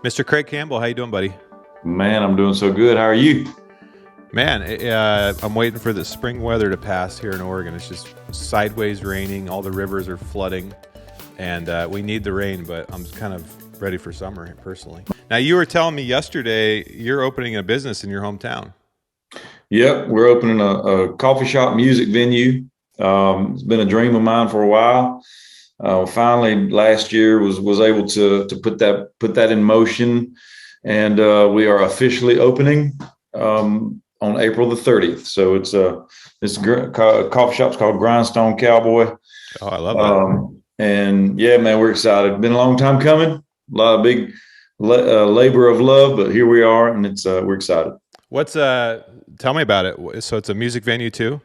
Mr. Craig Campbell, how you doing, buddy? Man, I'm doing so good. How are you? Man, I'm waiting for the spring weather to pass here in Oregon. It's just sideways raining. All the rivers are flooding, and we need the rain, but I'm kind of ready for summer personally. Now, you were telling me yesterday you're opening a business in your hometown. Yep, we're opening a coffee shop music venue. It's been a dream of mine for a while. Finally, last year was able to put that in motion, and we are officially opening on April the 30th. So coffee shop's called Grindstone Cowboy. Oh, I love that. And yeah, man, we're excited. Been a long time coming. A lot of big labor of love, but here we are, and we're excited. What's Tell me about it. So it's a music venue too?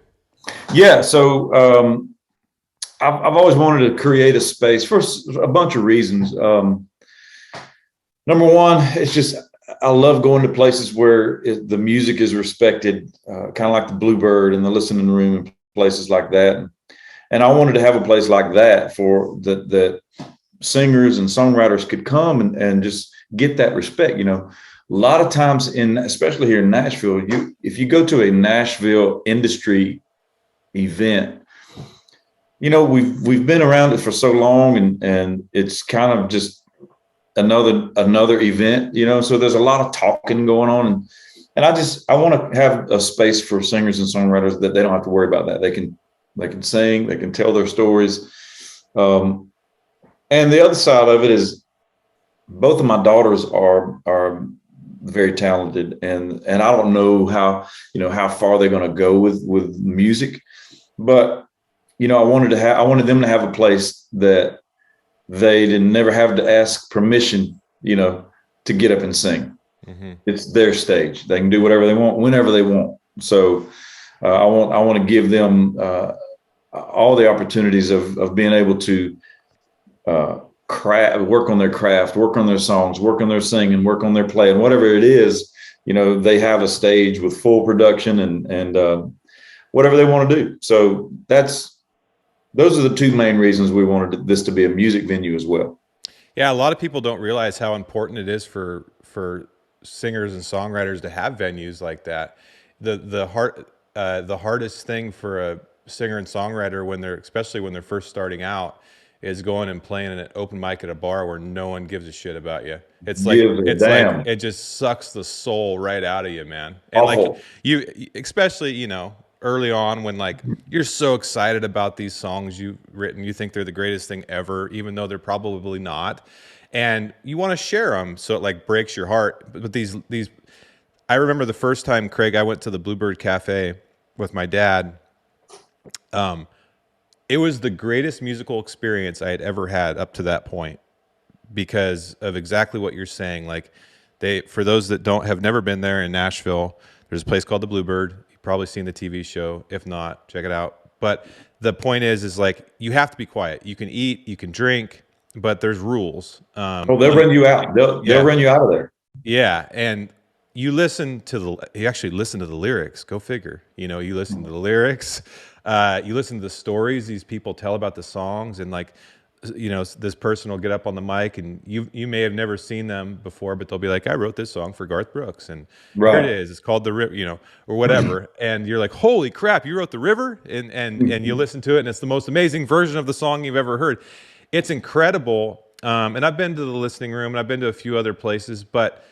Yeah, so I've always wanted to create a space for a bunch of reasons. Number one, it's just I love going to places where the music is respected, kind of like the Bluebird and the listening room and places like that. And I wanted to have a place like that for that singers and songwriters could come and just get that respect. A lot of times especially here in Nashville, if you go to a Nashville industry event, we've been around it for so long, and it's kind of just another event, so there's a lot of talking going on, and I want to have a space for singers and songwriters that they don't have to worry about that. They can sing, they can tell their stories. And the other side of it is both of my daughters are very talented, and I don't know how far they're going to go with music, but I wanted them to have a place that they didn't never have to ask permission, to get up and sing. Mm-hmm. It's their stage. They can do whatever they want, whenever they want. So I want to give them all the opportunities of being able to work on their craft, work on their songs, work on their singing, work on their playing, whatever it is. They have a stage with full production and whatever they want to do. So those are the two main reasons we wanted this to be a music venue as well. Yeah, a lot of people don't realize how important it is for singers and songwriters to have venues like that. The hardest thing for a singer and songwriter especially when they're first starting out is going and playing an open mic at a bar where no one gives a shit about you. It's like it just sucks the soul right out of you, man. And awful. Like you, especially early on when like you're so excited about these songs you've written, you think they're the greatest thing ever, even though they're probably not, and you want to share them, so it like breaks your heart. But these I remember the first time, Craig, I went to the Bluebird Cafe with my dad. It was the greatest musical experience I had ever had up to that point because of exactly what you're saying. Like for those that have never been there in Nashville, there's a place called the Bluebird. Probably seen the TV show. If not, check it out. But the point is like you have to be quiet. You can eat, you can drink, but there's rules. They'll run you out. They'll run you out of there. Yeah, and you actually listen to the lyrics. Go figure. You listen to the lyrics. You listen to the stories these people tell about the songs, and like, this person will get up on the mic, and you may have never seen them before, but they'll be like, I wrote this song for Garth Brooks, and here it is. It's called The River, or whatever. And you're like, holy crap, you wrote The River? And you listen to it, and it's the most amazing version of the song you've ever heard. It's incredible. And I've been to the listening room, and I've been to a few other places, but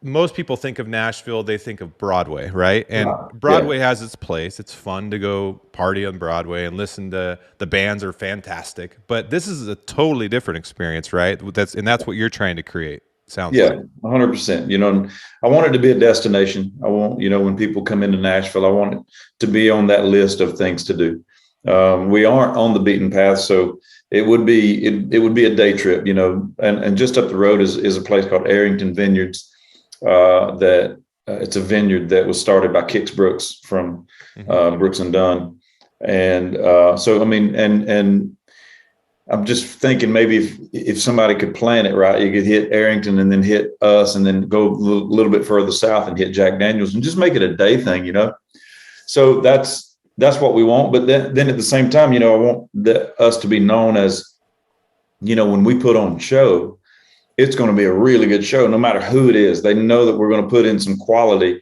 most people think of Nashville, they think of Broadway, right? And Broadway has its place. It's fun to go party on Broadway and listen to the bands are fantastic. But this is a totally different experience, right? That's what you're trying to create. Sounds like. 100%. I want it to be a destination. I want, when people come into Nashville, I want it to be on that list of things to do. We aren't on the beaten path, so it would be a day trip, and just up the road is a place called Arrington Vineyards. It's a vineyard that was started by Kix Brooks from Brooks and Dunn. And so, I mean, and I'm just thinking maybe if somebody could plan it right, you could hit Arrington and then hit us and then go a little bit further south and hit Jack Daniels and just make it a day thing, So that's what we want. But then at the same time, I want us to be known as, when we put on a show, it's going to be a really good show, no matter who it is. They know that we're going to put in some quality.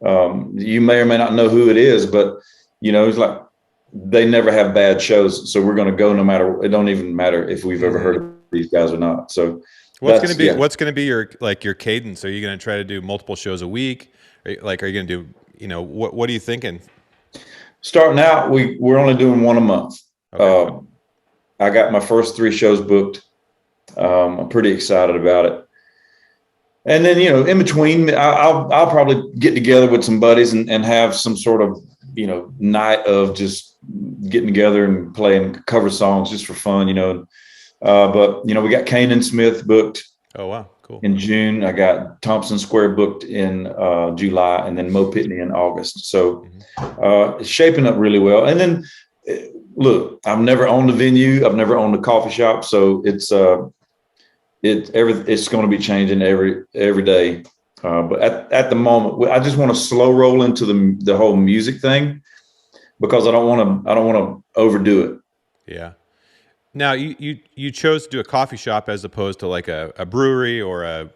You may or may not know who it is, but it's like they never have bad shows. So we're going to go no matter. It don't even matter if we've ever heard of these guys or not. So what's gonna be your cadence? Are you gonna try to do multiple shows a week? Are you gonna do what are you thinking? Starting out, we're only doing one a month. Okay. I got my first 3 shows booked. I'm pretty excited about it. And then, in between, I'll probably get together with some buddies and have some sort of, night of just getting together and playing cover songs just for fun, But, we got Kane Smith booked. Oh, wow. Cool. In June. I got Thompson Square booked in July, and then Mo Pitney in August. So it's shaping up really well. And then, look, I've never owned a venue. I've never owned a coffee shop. So it's going to be changing every day. But at the moment, I just want to slow roll into the whole music thing, because I don't want to overdo it. Yeah. Now you chose to do a coffee shop as opposed to like a brewery or a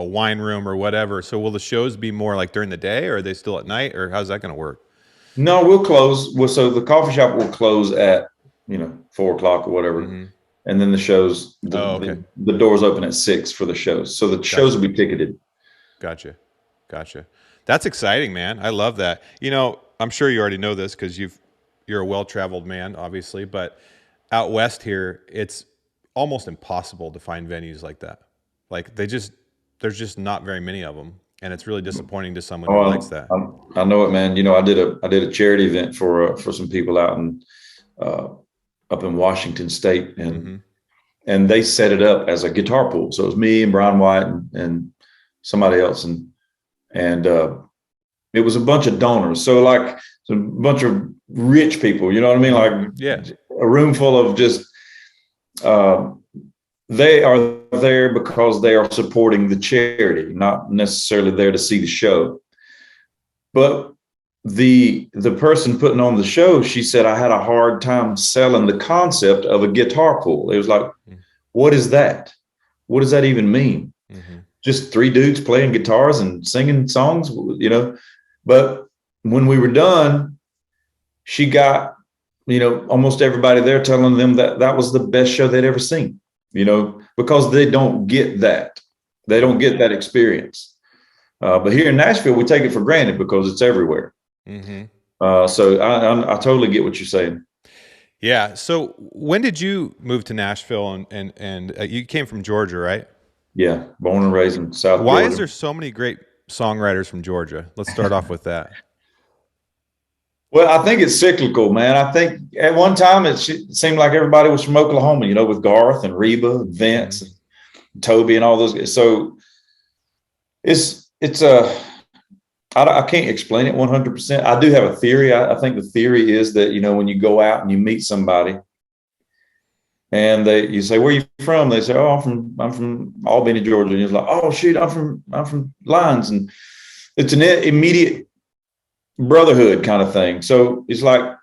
wine room or whatever. So will the shows be more like during the day, or are they still at night, or how's that going to work? No, we'll close. So the coffee shop will close at 4:00 or whatever. And then the shows, the doors open at 6 for the shows. So the shows will be ticketed. Gotcha. That's exciting, man. I love that. I'm sure you already know this because you're a well-traveled man, obviously, but out west here, it's almost impossible to find venues like that. Like there's just not very many of them, and it's really disappointing to someone who likes that. I know it, man. I did a charity event for some people out up in Washington State, and they set it up as a guitar pool. So it was me and Brian White and somebody else, and it was a bunch of donors. So like a bunch of rich people, you know what I mean? Like, yeah. A room full of just, they are there because they are supporting the charity, not necessarily there to see the show. But the person putting on the show, she said, I had a hard time selling the concept of a guitar pool. It was like, what is that? What does that even mean? Just 3 dudes playing guitars and singing songs, But when we were done, she got, almost everybody there telling them that was the best show they'd ever seen, because they don't get that. They don't get that experience. But here in Nashville, we take it for granted because it's everywhere. So I totally get what you're saying. Yeah. So when did you move to Nashville, and you came from Georgia, right? Yeah. Born and raised in South Why Georgia. is there so many great songwriters from Georgia? Let's start off with that. Well, I think it's cyclical, man. I think at one time it seemed like everybody was from Oklahoma, with Garth and Reba and Vince and Toby and all those guys. So I can't explain it 100%. I do have a theory. I think the theory is that, when you go out and you meet somebody and you say, where are you from? They say, oh, I'm from Albany, Georgia. And you're like, oh shoot, I'm from Lyons. And it's an immediate brotherhood kind of thing. So it's like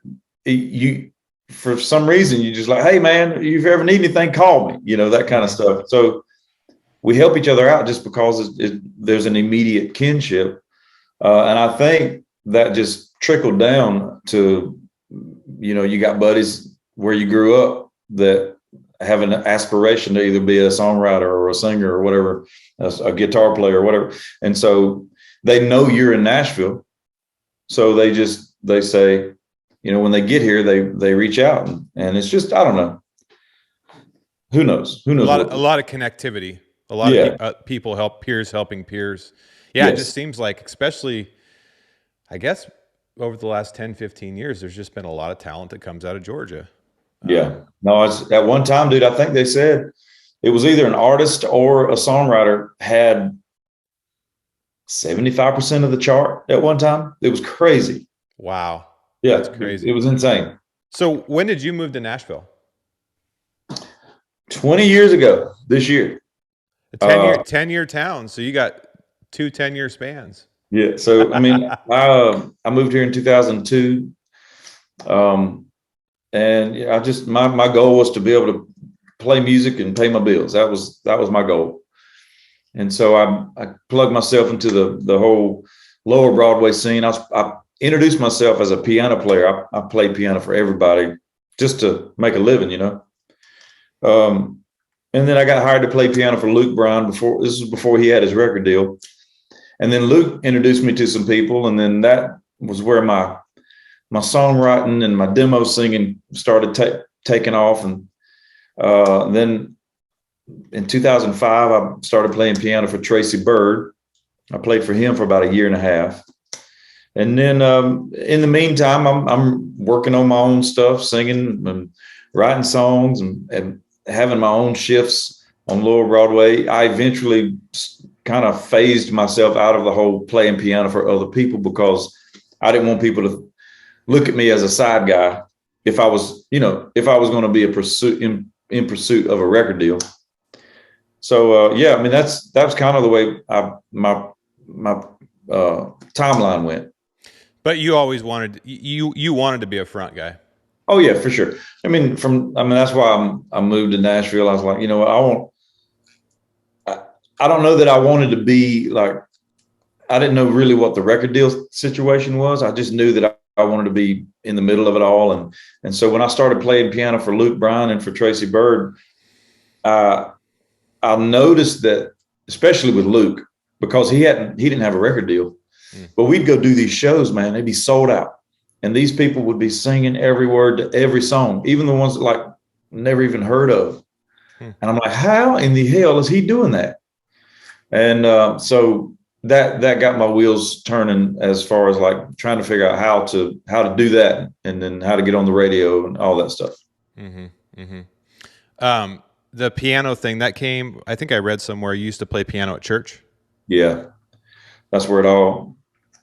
for some reason, you just like, hey man, if you ever need anything, call me, that kind of stuff. So we help each other out just because there's an immediate kinship. And I think that just trickled down to, you got buddies where you grew up that have an aspiration to either be a songwriter or a singer or whatever, a guitar player or whatever. And so they know you're in Nashville. So they say, when they get here, they reach out and it's just, I don't know. Who knows? A lot of connectivity, a lot of people peers helping peers. Yeah. Yes. It just seems like, especially, I guess, over the last 10, 15 years, there's just been a lot of talent that comes out of Georgia. Yeah. No, it's at one time, dude, I think they said it was either an artist or a songwriter had 75% of the chart at one time. It was crazy. Wow. Yeah. That's crazy. It was insane. So when did you move to Nashville? 20 years ago this year. A 10-year town. So you got 2 10-year spans. Yeah. So, I mean, I moved here in 2002. And my goal was to be able to play music and pay my bills. That was my goal. And so I plugged myself into the whole lower Broadway scene. I introduced myself as a piano player. I played piano for everybody just to make a living, you know. Um, and then I got hired to play piano for Luke Bryan before. This was before he had his record deal. And then Luke introduced me to some people, and then that was where my songwriting and my demo singing started taking off. And then in 2005, I started playing piano for Tracy Byrd. I played for him for about a year and a half. And then in the meantime, I'm working on my own stuff, singing and writing songs and having my own shifts on Lower Broadway. I eventually kind of phased myself out of the whole playing piano for other people because I didn't want people to look at me as a side guy if I was going to be in pursuit of a record deal. So yeah, I mean that was kind of the way my timeline went. But you always wanted you wanted to be a front guy. Oh yeah, for sure. I mean, that's why I moved to Nashville. I was like, you know what, I don't know that I wanted to be like, I didn't know really what the record deal situation was. I just knew that I wanted to be in the middle of it all. And so when I started playing piano for Luke Bryan and for Tracy Byrd, I noticed that, especially with Luke, because he didn't have a record deal, but we'd go do these shows, man, they'd be sold out. And these people would be singing every word to every song, even the ones that like never even heard of. And I'm like, how in the hell is he doing that? And so that got my wheels turning as far as like trying to figure out how to do that, and then how to get on the radio and all that stuff. The piano thing that came, I think I read somewhere you used to play piano at church. Yeah, that's where it all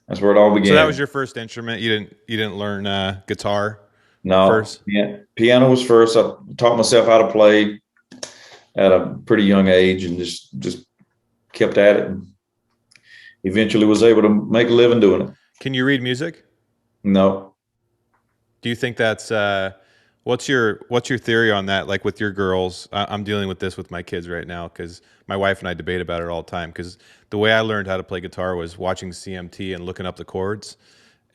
began. So that was your first instrument. You didn't learn guitar. No, first. Yeah, piano was first. I taught myself how to play at a pretty young age, and just kept at it, and eventually was able to make a living doing it. Can you read music? No. Do you think that's what's your theory on that? Like with your girls, I'm dealing with this with my kids right now because my wife and I debate about it all the time. Because the way I learned how to play guitar was watching CMT and looking up the chords,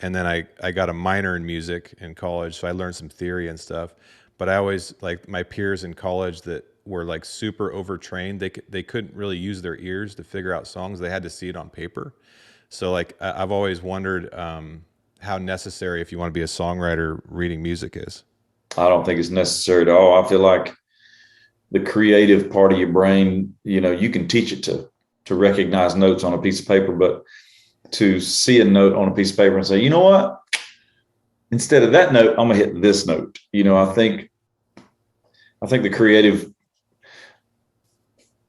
and then I got a minor in music in college, so I learned some theory and stuff. But I always, like my peers in college that were like super overtrained, they couldn't really use their ears to figure out songs. They had to see it on paper. So like I've always wondered how necessary, if you want to be a songwriter, reading music is. I don't think it's necessary at all. I feel like the creative part of your brain, you can teach it to recognize notes on a piece of paper, but to see a note on a piece of paper and say, you know what, instead of that note, I'm gonna hit this note. I think the creative,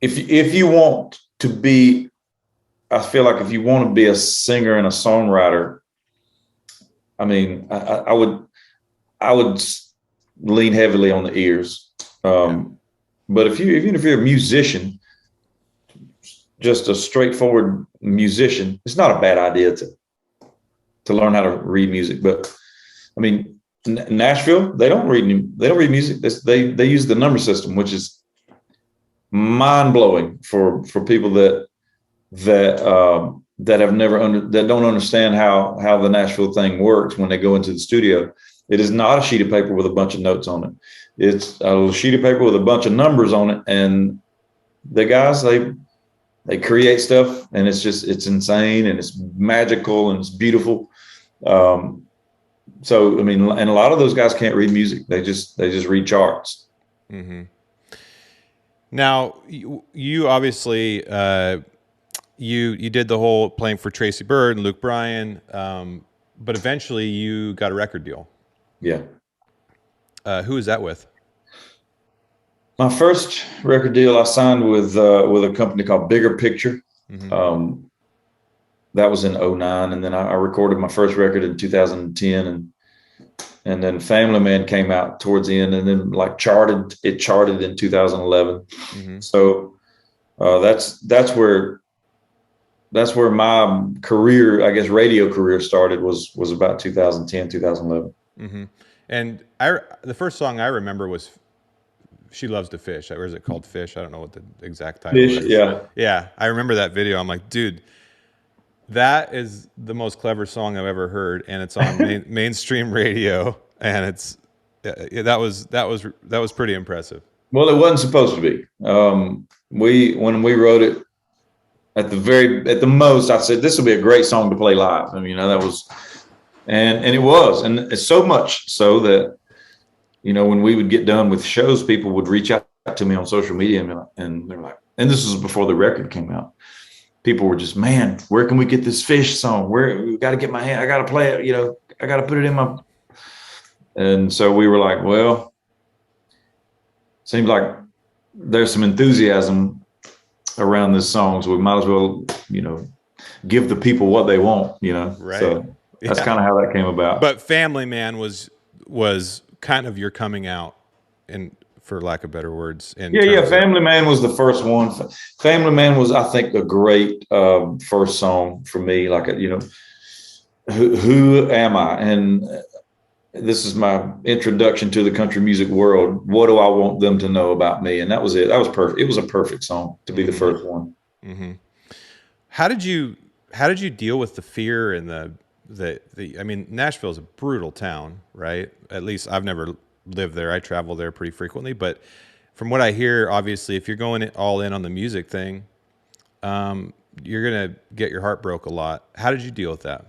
if you want to be, I feel like if you want to be a singer and a songwriter, I mean, I would lean heavily on the ears. But even if you're a musician, just a straightforward musician, it's not a bad idea to learn how to read music. But I mean, Nashville, they don't read music. They use the number system, which is mind blowing for people that have that don't understand how the Nashville thing works when they go into the studio. It is not a sheet of paper with a bunch of notes on it. It's a sheet of paper with a bunch of numbers on it, and the guys they create stuff, and it's insane, and it's magical, and it's beautiful. So I mean, and a lot of those guys can't read music. They just read charts. Mm-hmm. Now you obviously you did the whole playing for Tracy Byrd and Luke Bryan, but eventually you got a record deal. Yeah. Who is that with? My first record deal I signed with a company called Bigger Picture. Mm-hmm. That was in 2009, and then I recorded my first record in 2010, and then Family Man came out towards the end, and then charted in 2011. Mm-hmm. So that's where my career, I guess, radio career started, was about 2010, 2011. Mm-hmm. And the first song I remember was She Loves to Fish, or is it called Fish? I don't know what the exact title Fish, is. yeah. Yeah, I remember that video. I'm like, dude, that is the most clever song I've ever heard, and it's on mainstream radio, and that was pretty impressive. Well, it wasn't supposed to be. We when we wrote it at the most, I said this will be a great song to play live. I mean, that was, and it was, and it's so much so that when we would get done with shows, people would reach out to me on social media and they're like, and this was before the record came out. People were just, man, where can we get this Fish song? Where we got to get my hand, I got to play it. I got to put it in my. And so we were like, well, seems like there's some enthusiasm around this song, so we might as well, give the people what they want, Right. So that's Yeah. kind of how that came about. But Family Man was kind of your coming out, and for lack of better words, in Yeah. terms of Family Man was the first one. Family Man was, I think, a great first song for me. Like, who am I? And this is my introduction to the country music world. What do I want them to know about me? And that was it. That was perfect. It was a perfect song to be the first one. Mm-hmm. How did you deal with the fear and the I mean, Nashville is a brutal town, right? At least I've never lived there. I travel there pretty frequently, but from what I hear, obviously, if you're going all in on the music thing, you're gonna get your heart broke a lot. How did you deal with that?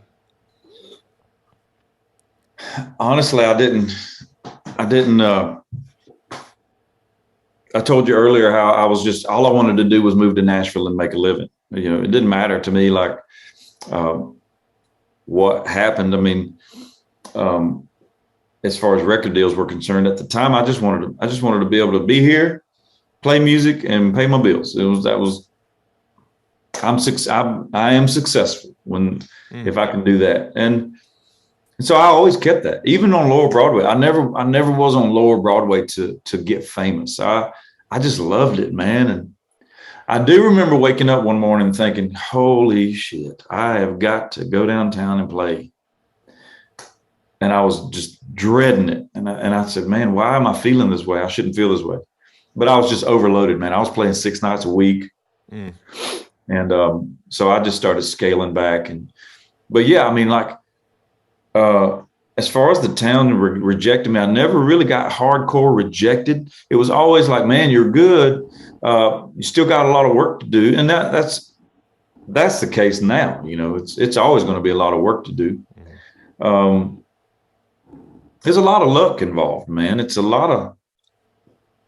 Honestly, I didn't. I told you earlier how I was just, all I wanted to do was move to Nashville and make a living. It didn't matter to me like what happened. I mean, as far as record deals were concerned at the time, I just wanted to be able to be here, play music, and pay my bills. I am successful if I can do that. And so I always kept that, even on Lower Broadway. I never was on Lower Broadway to get famous. I just loved it, man. And I do remember waking up one morning thinking, holy shit, I have got to go downtown and play. And I was just dreading it. And I said, man, why am I feeling this way? I shouldn't feel this way. But I was just overloaded, man. I was playing 6 nights a week. Mm. And so I just started scaling back. But yeah, I mean, like, as far as the town rejecting me, I never really got hardcore rejected. It was always like, man, you're good. You still got a lot of work to do. And that's the case now. It's always going to be a lot of work to do. There's a lot of luck involved, man. It's a lot of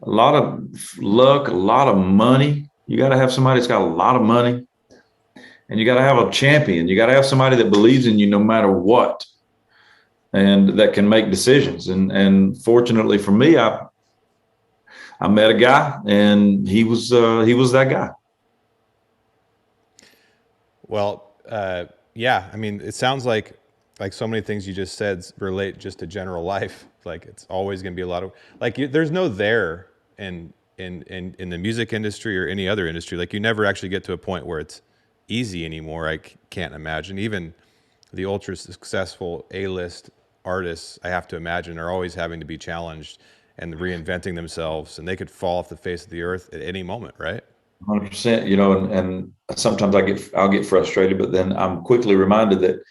luck, a lot of money. You got to have somebody that's got a lot of money, and you got to have a champion. You got to have somebody that believes in you no matter what, and that can make decisions. And fortunately for me, I met a guy, and he was that guy. Well, yeah. I mean, it sounds like so many things you just said relate just to general life. Like, it's always going to be a lot of there's no there in the music industry or any other industry. Like, you never actually get to a point where it's easy anymore. I can't imagine. Even the ultra successful A-list artists, I have to imagine, are always having to be challenged and reinventing themselves, and they could fall off the face of the earth at any moment, right? 100%. And sometimes I'll get frustrated, but then I'm quickly reminded that,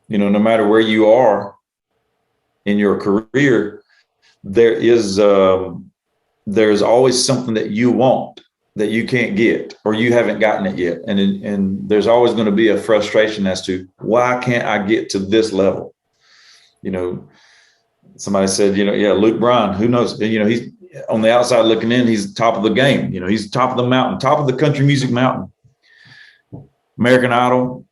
no matter where you are in your career, there's always something that you want that you can't get, or you haven't gotten it yet. And there's always going to be a frustration as to why can't I get to this level? Somebody said, yeah, Luke Bryan, who knows? He's on the outside looking in, he's top of the game. He's top of the mountain, top of the country music mountain. American Idol,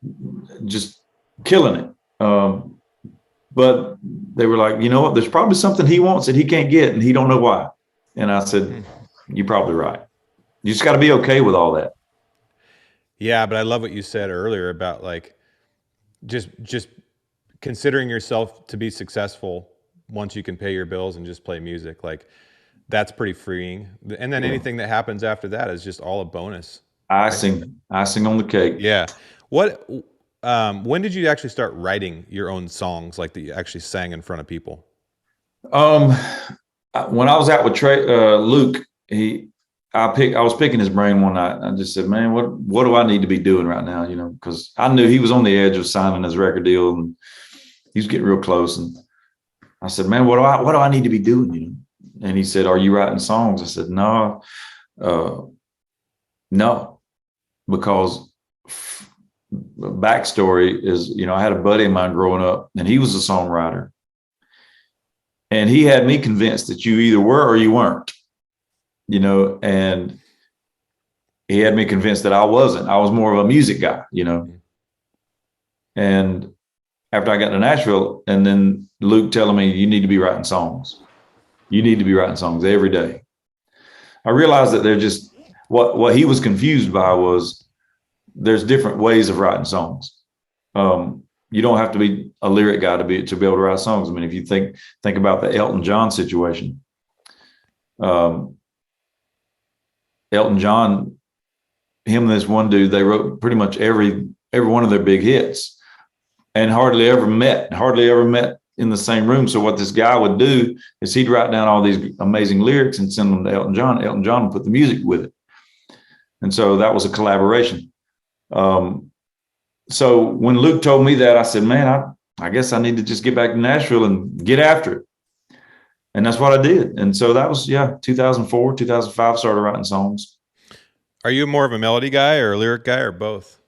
just killing it. But they were like, you know what? There's probably something he wants that he can't get, and he don't know why. And I said, you're probably right. You just got to be okay with all that. Yeah, but I love what you said earlier about like just considering yourself to be successful once you can pay your bills and just play music. Like, that's pretty freeing. And then anything that happens after that is just all a bonus. Icing on the cake. Yeah. When did you actually start writing your own songs, like that you actually sang in front of people? When I was out with Luke, I was picking his brain one night. And I just said, man, what do I need to be doing right now? You know, because I knew he was on the edge of signing his record deal, and he was getting real close. And I said, man, what do I need to be doing? You know? And he said, are you writing songs? I said, no, uh, no, because the backstory is, you know, I had a buddy of mine growing up, and he was a songwriter, and he had me convinced that you either were or you weren't, you know, and he had me convinced that I wasn't. I was more of a music guy, you know. And after I got to Nashville, and then Luke telling me, you need to be writing songs. You need to be writing songs every day. I realized that they're just what he was confused by was there's different ways of writing songs. You don't have to be a lyric guy to be able to write songs. I mean, if you think about the Elton John situation, Elton John, him and this one dude, they wrote pretty much every one of their big hits, and hardly ever met in the same room. So what this guy would do is he'd write down all these amazing lyrics and send them to Elton John. Elton John would put the music with it. And so that was a collaboration. So when Luke told me that, I said, man, I guess I need to just get back to Nashville and get after it. And that's what I did. And so that was, 2004, 2005, started writing songs. Are you more of a melody guy or a lyric guy or both?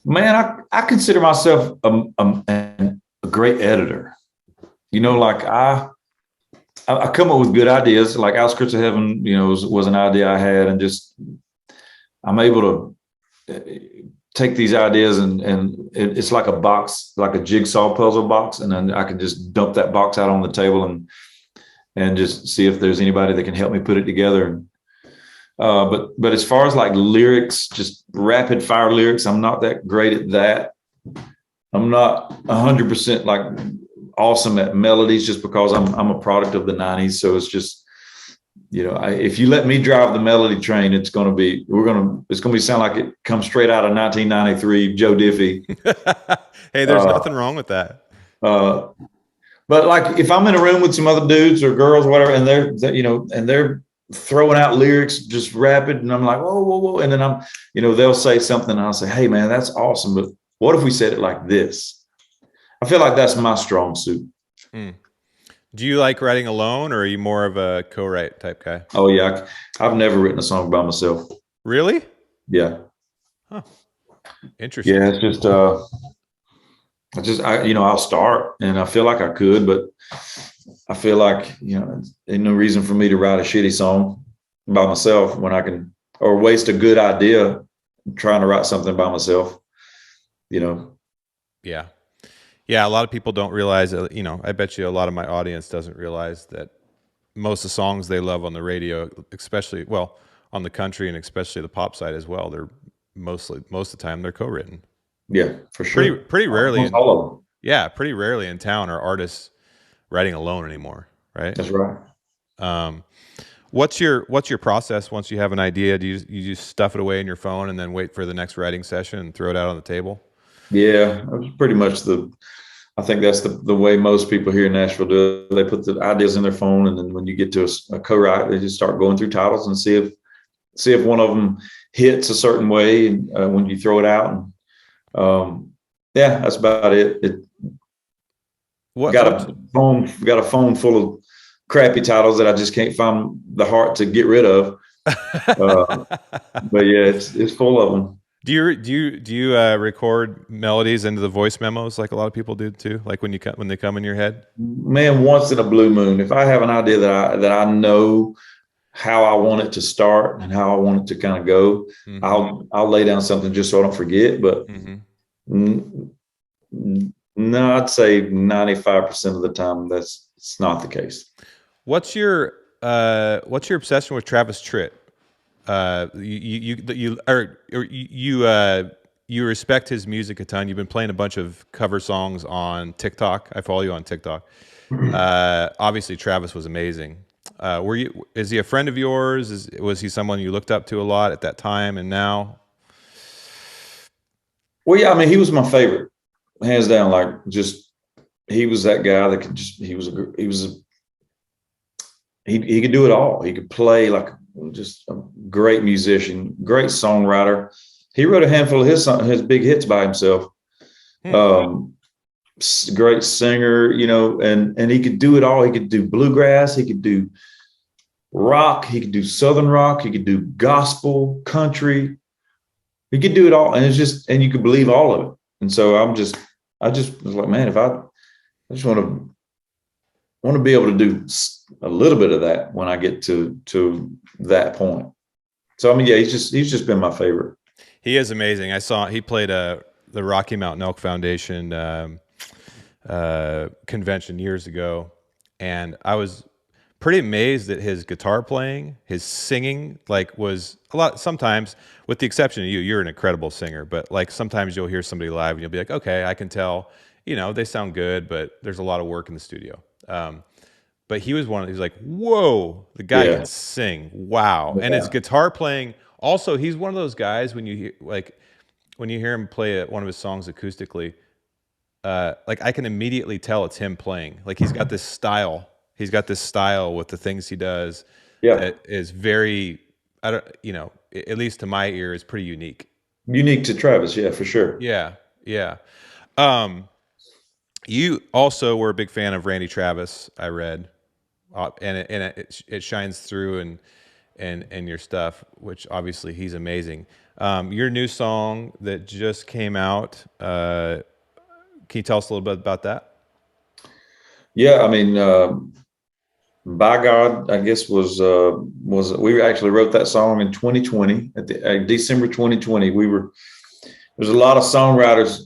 Man, I consider myself a great editor. You know, like I come up with good ideas. Like Outskirts of Heaven, you know, was an idea I had, and just I'm able to take these ideas and it's like a box, like a jigsaw puzzle box, and then I can just dump that box out on the table and just see if there's anybody that can help me put it together. But as far as like lyrics, just rapid fire lyrics, I'm not that great at that. I'm not 100% like awesome at melodies, just because I'm a product of the 90s. So it's just, you know, if you let me drive the melody train, it's going to sound like it comes straight out of 1993 Joe Diffie. Hey, there's nothing wrong with that. But like if I'm in a room with some other dudes or girls, whatever, and they're throwing out lyrics just rapid, and I'm like, whoa, whoa, whoa. And then they'll say something, and I'll say, hey man, that's awesome, but what if we said it like this? I feel like that's my strong suit. Do you like writing alone, or are you more of a co-write type guy? Oh yeah. I've never written a song by myself. Really? Yeah. Huh. Interesting. Yeah. It's just, I'll start, and I feel like I could, but I feel like, there's no reason for me to write a shitty song by myself when I can, or waste a good idea trying to write something by myself, Yeah. Yeah. A lot of people don't realize, I bet you a lot of my audience doesn't realize that most of the songs they love on the radio, especially, well, on the country and especially the pop side as well, they're most of the time they're co-written. Yeah, for sure. Pretty rarely. All of them. Yeah. Pretty rarely in town are artists writing alone anymore. Right. That's right. What's your process once you have an idea? Do you just stuff it away in your phone and then wait for the next writing session and throw it out on the table? Yeah, that's pretty much I think that's the way most people here in Nashville do it. They put the ideas in their phone, and then when you get to a co-write, they just start going through titles and see if one of them hits a certain way when you throw it out. And that's about it. Got a phone full of crappy titles that I just can't find the heart to get rid of. But yeah, it's full of them. Do you record melodies into the voice memos like a lot of people do too? Like when they come in your head? Man, once in a blue moon, if I have an idea that I know how I want it to start and how I want it to kind of go, mm-hmm. I'll lay down something just so I don't forget. But no, I'd say 95% of the time it's not the case. What's your obsession with Travis Tritt? You respect his music a ton. You've been playing a bunch of cover songs on TikTok. I follow you on TikTok. Obviously, Travis was amazing. Is he a friend of yours? Was he someone you looked up to a lot at that time and now? Well, yeah, I mean, he was my favorite, hands down. Like, just he was that guy that could just he was he could do it all. He could play like just a great musician, great songwriter. He wrote a handful of his big hits by himself. Hmm. Um, Great singer, and he could do it all. He could do bluegrass, he could do rock, he could do southern rock, he could do gospel, country. He could do it all, and and you could believe all of it. And so I just was like, man, if I just want to be able to do a little bit of that when I get to that point. So I mean, yeah, he's just been my favorite. He is amazing. I saw he played the Rocky Mountain Elk Foundation convention years ago, and I was pretty amazed at his guitar playing, his singing. Like was a lot. Sometimes, with the exception of you, you're an incredible singer. But like sometimes you'll hear somebody live and you'll be like, okay, I can tell. They sound good, but there's a lot of work in the studio. But he was one of these like, whoa, the guy Yeah, can sing. Wow. And his yeah, guitar playing, also, he's one of those guys when you hear him play one of his songs acoustically, like I can immediately tell it's him playing. Like he's got this style. He's got this style with the things he does yeah. that is very, I don't, at least to my ear, is pretty unique. Unique to Travis, yeah, for sure. Yeah, yeah. Um, you also were a big fan of Randy Travis, I read, and it shines through and your stuff, which obviously he's amazing. Your new song that just came out, can you tell us a little bit about that? Yeah, I mean, by God, I guess was we actually wrote that song in 2020 at the December 2020. There's a lot of songwriters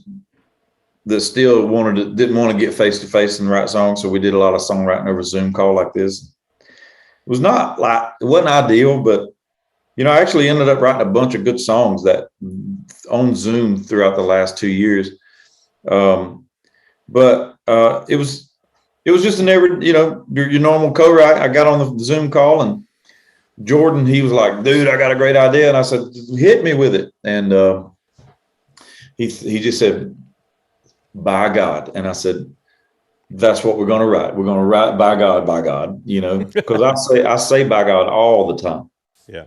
that still didn't want to get face to face and write songs, so we did a lot of songwriting over Zoom call like this. It wasn't ideal, but I actually ended up writing a bunch of good songs that on Zoom throughout the last 2 years. But it was just your normal co-write. I got on the Zoom call and Jordan, he was like, dude, I got a great idea. And I said, hit me with it. And he just said, by God. And I said, that's what we're going to write. We're going to write by God, because I say by God all the time. Yeah.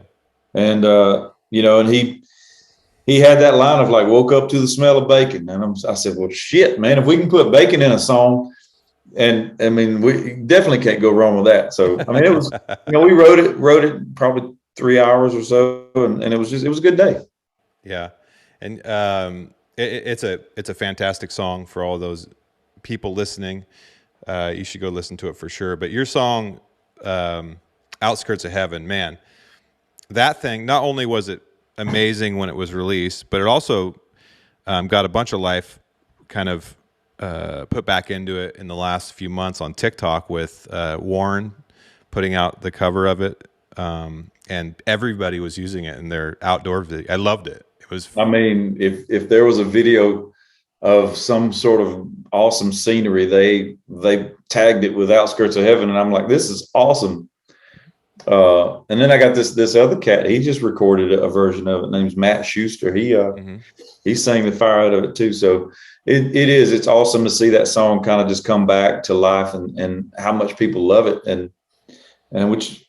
And, and he had that line of like, woke up to the smell of bacon. And I said, well, shit, man, if we can put bacon in a song, and I mean, we definitely can't go wrong with that. So, I mean, it was, we wrote it probably 3 hours or so. And it was a good day. Yeah. And it's a fantastic song for all those people listening. You should go listen to it for sure. But your song, Outskirts of Heaven, man, that thing, not only was it amazing when it was released, but it also got a bunch of life kind of put back into it in the last few months on TikTok with Warren putting out the cover of it. And everybody was using it in their outdoor video. I loved it. It was. I mean, if there was a video of some sort of awesome scenery, they tagged it with Outskirts of Heaven, and I'm like, this is awesome. And then I got this other cat. He just recorded a version of it. Name's Matt Schuster. He sang the fire out of it too. So it's awesome to see that song kind of just come back to life and how much people love it and which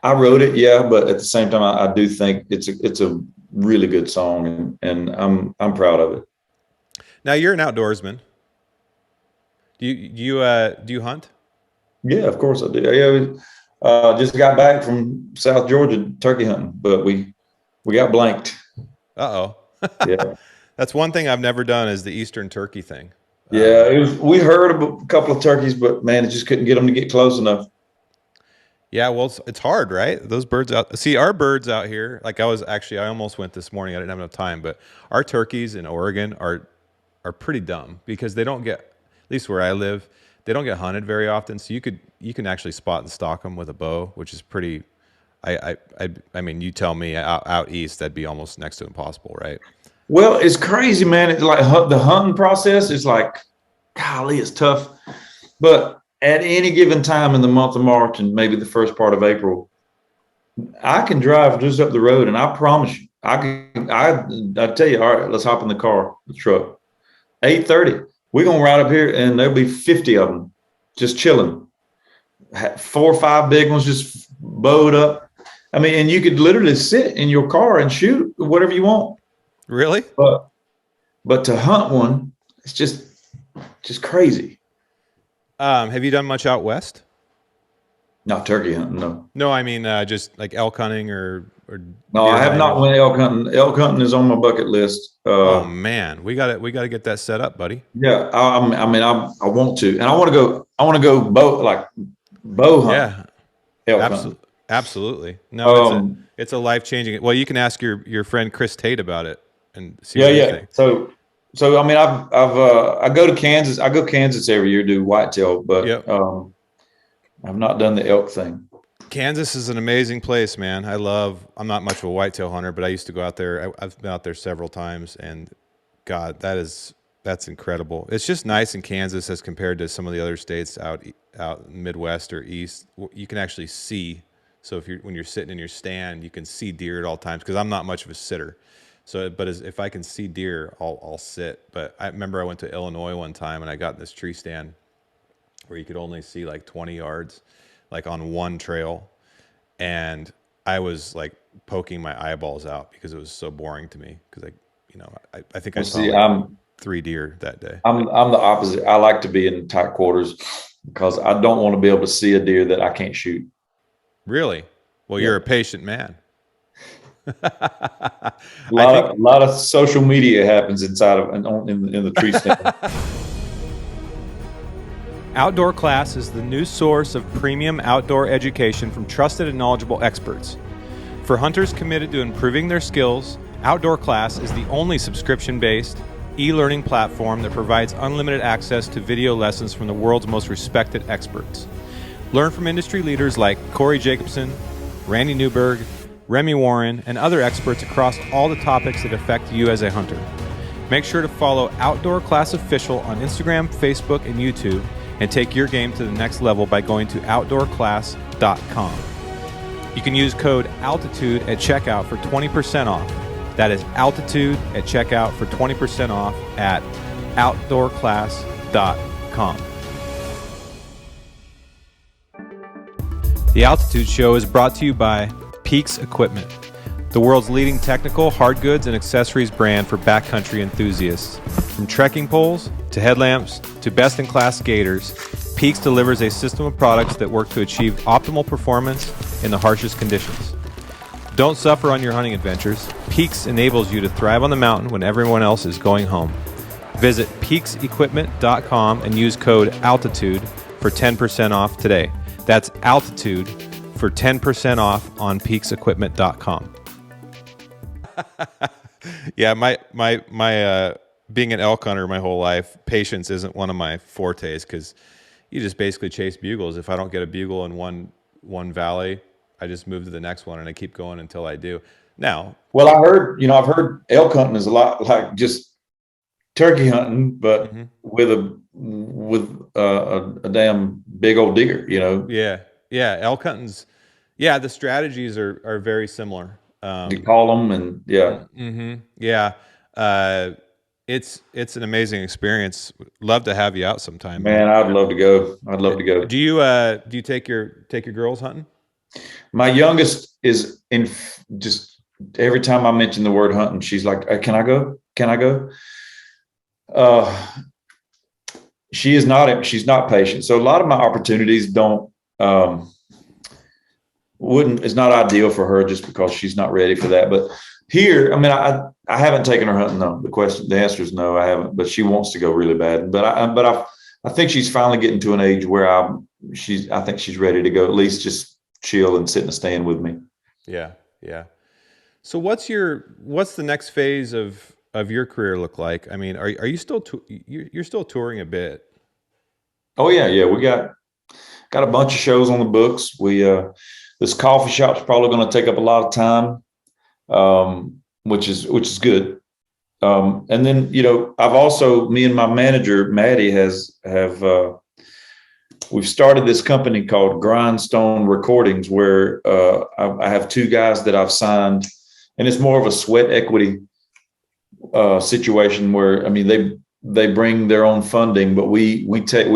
I wrote it, yeah, but at the same time I do think it's a really good song and I'm proud of it. Now you're an outdoorsman. Do you hunt? Yeah, of course I do. Yeah, just got back from South Georgia turkey hunting, but we got blanked. Uh-oh. Yeah. That's one thing I've never done is the Eastern turkey thing. Yeah, we heard of a couple of turkeys, but man, it just couldn't get them to get close enough. Yeah, well, it's hard, right? Those birds out. See, our birds out here. Like I almost went this morning. I didn't have enough time, but our turkeys in Oregon are pretty dumb because they don't get, at least where I live, they don't get hunted very often. So you can actually spot and stalk them with a bow, which is pretty. I mean, you tell me out east that'd be almost next to impossible, right? Well, it's crazy, man. It's like the hunting process is like, golly, it's tough. But at any given time in the month of March and maybe the first part of April, I can drive just up the road, and I promise you, I tell you, all right, let's hop in the truck. 8:30, we're gonna ride up here, and there'll be 50 of them just chilling. 4 or 5 big ones just bowed up. I mean, and you could literally sit in your car and shoot whatever you want. Really? But to hunt one, it's just crazy. Have you done much out west? Not turkey hunting, no. No, I mean just like elk hunting or No, deer I have hunting. not went elk hunting. Elk hunting is on my bucket list. Oh man, we got to get that set up, buddy. Yeah, I mean, I want to, and I want to go. I want to go bow hunting. Yeah, Elk hunting. absolutely. No, Um, it's a life changing. Well, you can ask your friend Chris Tate about it and see yeah, what he yeah. thinks. So I mean, I go to Kansas. I go Kansas every year, do whitetail, but Yep. I've not done the elk thing. Kansas is an amazing place, man. I'm not much of a whitetail hunter, but I used to go out there. I've been out there several times, and God, that's incredible. It's just nice in Kansas as compared to some of the other states out Midwest or East. You can actually see. So when you're sitting in your stand, you can see deer at all times. Because I'm not much of a sitter, so if I can see deer, I'll sit. But I remember I went to Illinois one time, and I got in this tree stand where you could only see like 20 yards, like on one trail, and I was like poking my eyeballs out because it was so boring to me. Because I think I saw See, like 3 deer that day. I'm the opposite. I like to be in tight quarters because I don't want to be able to see a deer that I can't shoot. Really? Well, Yeah. you're a patient man. A lot of social media happens inside of in the tree stand. Outdoor Class is the new source of premium outdoor education from trusted and knowledgeable experts. For hunters committed to improving their skills, Outdoor Class is the only subscription-based e-learning platform that provides unlimited access to video lessons from the world's most respected experts. Learn from industry leaders like Corey Jacobson, Randy Newberg, Remy Warren, and other experts across all the topics that affect you as a hunter. Make sure to follow Outdoor Class Official on Instagram, Facebook, and YouTube, and take your game to the next level by going to outdoorclass.com. You can use code ALTITUDE at checkout for 20% off. That is altitude at checkout for 20% off at outdoorclass.com. The Altitude Show is brought to you by Peaks Equipment, the world's leading technical, hard goods, and accessories brand for backcountry enthusiasts. From trekking poles to headlamps to best-in-class gaiters, Peaks delivers a system of products that work to achieve optimal performance in the harshest conditions. Don't suffer on your hunting adventures. Peaks enables you to thrive on the mountain when everyone else is going home. Visit peaksequipment.com and use code ALTITUDE for 10% off today. That's ALTITUDE for 10% off on peaksequipment.com. Yeah, my being an elk hunter my whole life, patience isn't one of my fortes because you just basically chase bugles. If I don't get a bugle in one valley, I just move to the next one and I keep going until I do. Now, Well, I've heard elk hunting is a lot like just turkey hunting, but with a damn big old digger, Yeah, elk hunting's, the strategies are very similar. You call them and Yeah. It's an amazing experience. Love to have you out sometime, man. I'd love to go. Do you take your girls hunting? My youngest is in just every time I mention the word hunting, she's like, "Can I go? Can I go?" She's not patient. So a lot of my opportunities it's not ideal for her just because she's not ready for that. But here, I mean, I haven't taken her hunting. No, the answer is no, I haven't. But she wants to go really bad. But I think she's finally getting to an age where I think she's ready to go. At least just chill and sit in a stand with me. Yeah. So what's the next phase of your career look like? I mean, are you still you're still touring a bit? Oh yeah. We got a bunch of shows on the books. This coffee shop's probably going to take up a lot of time, which is good. And then I've also, me and my manager Maddie we've started this company called Grindstone Recordings, where I have 2 guys that I've signed, and it's more of a sweat equity situation where, I mean, they bring their own funding, but we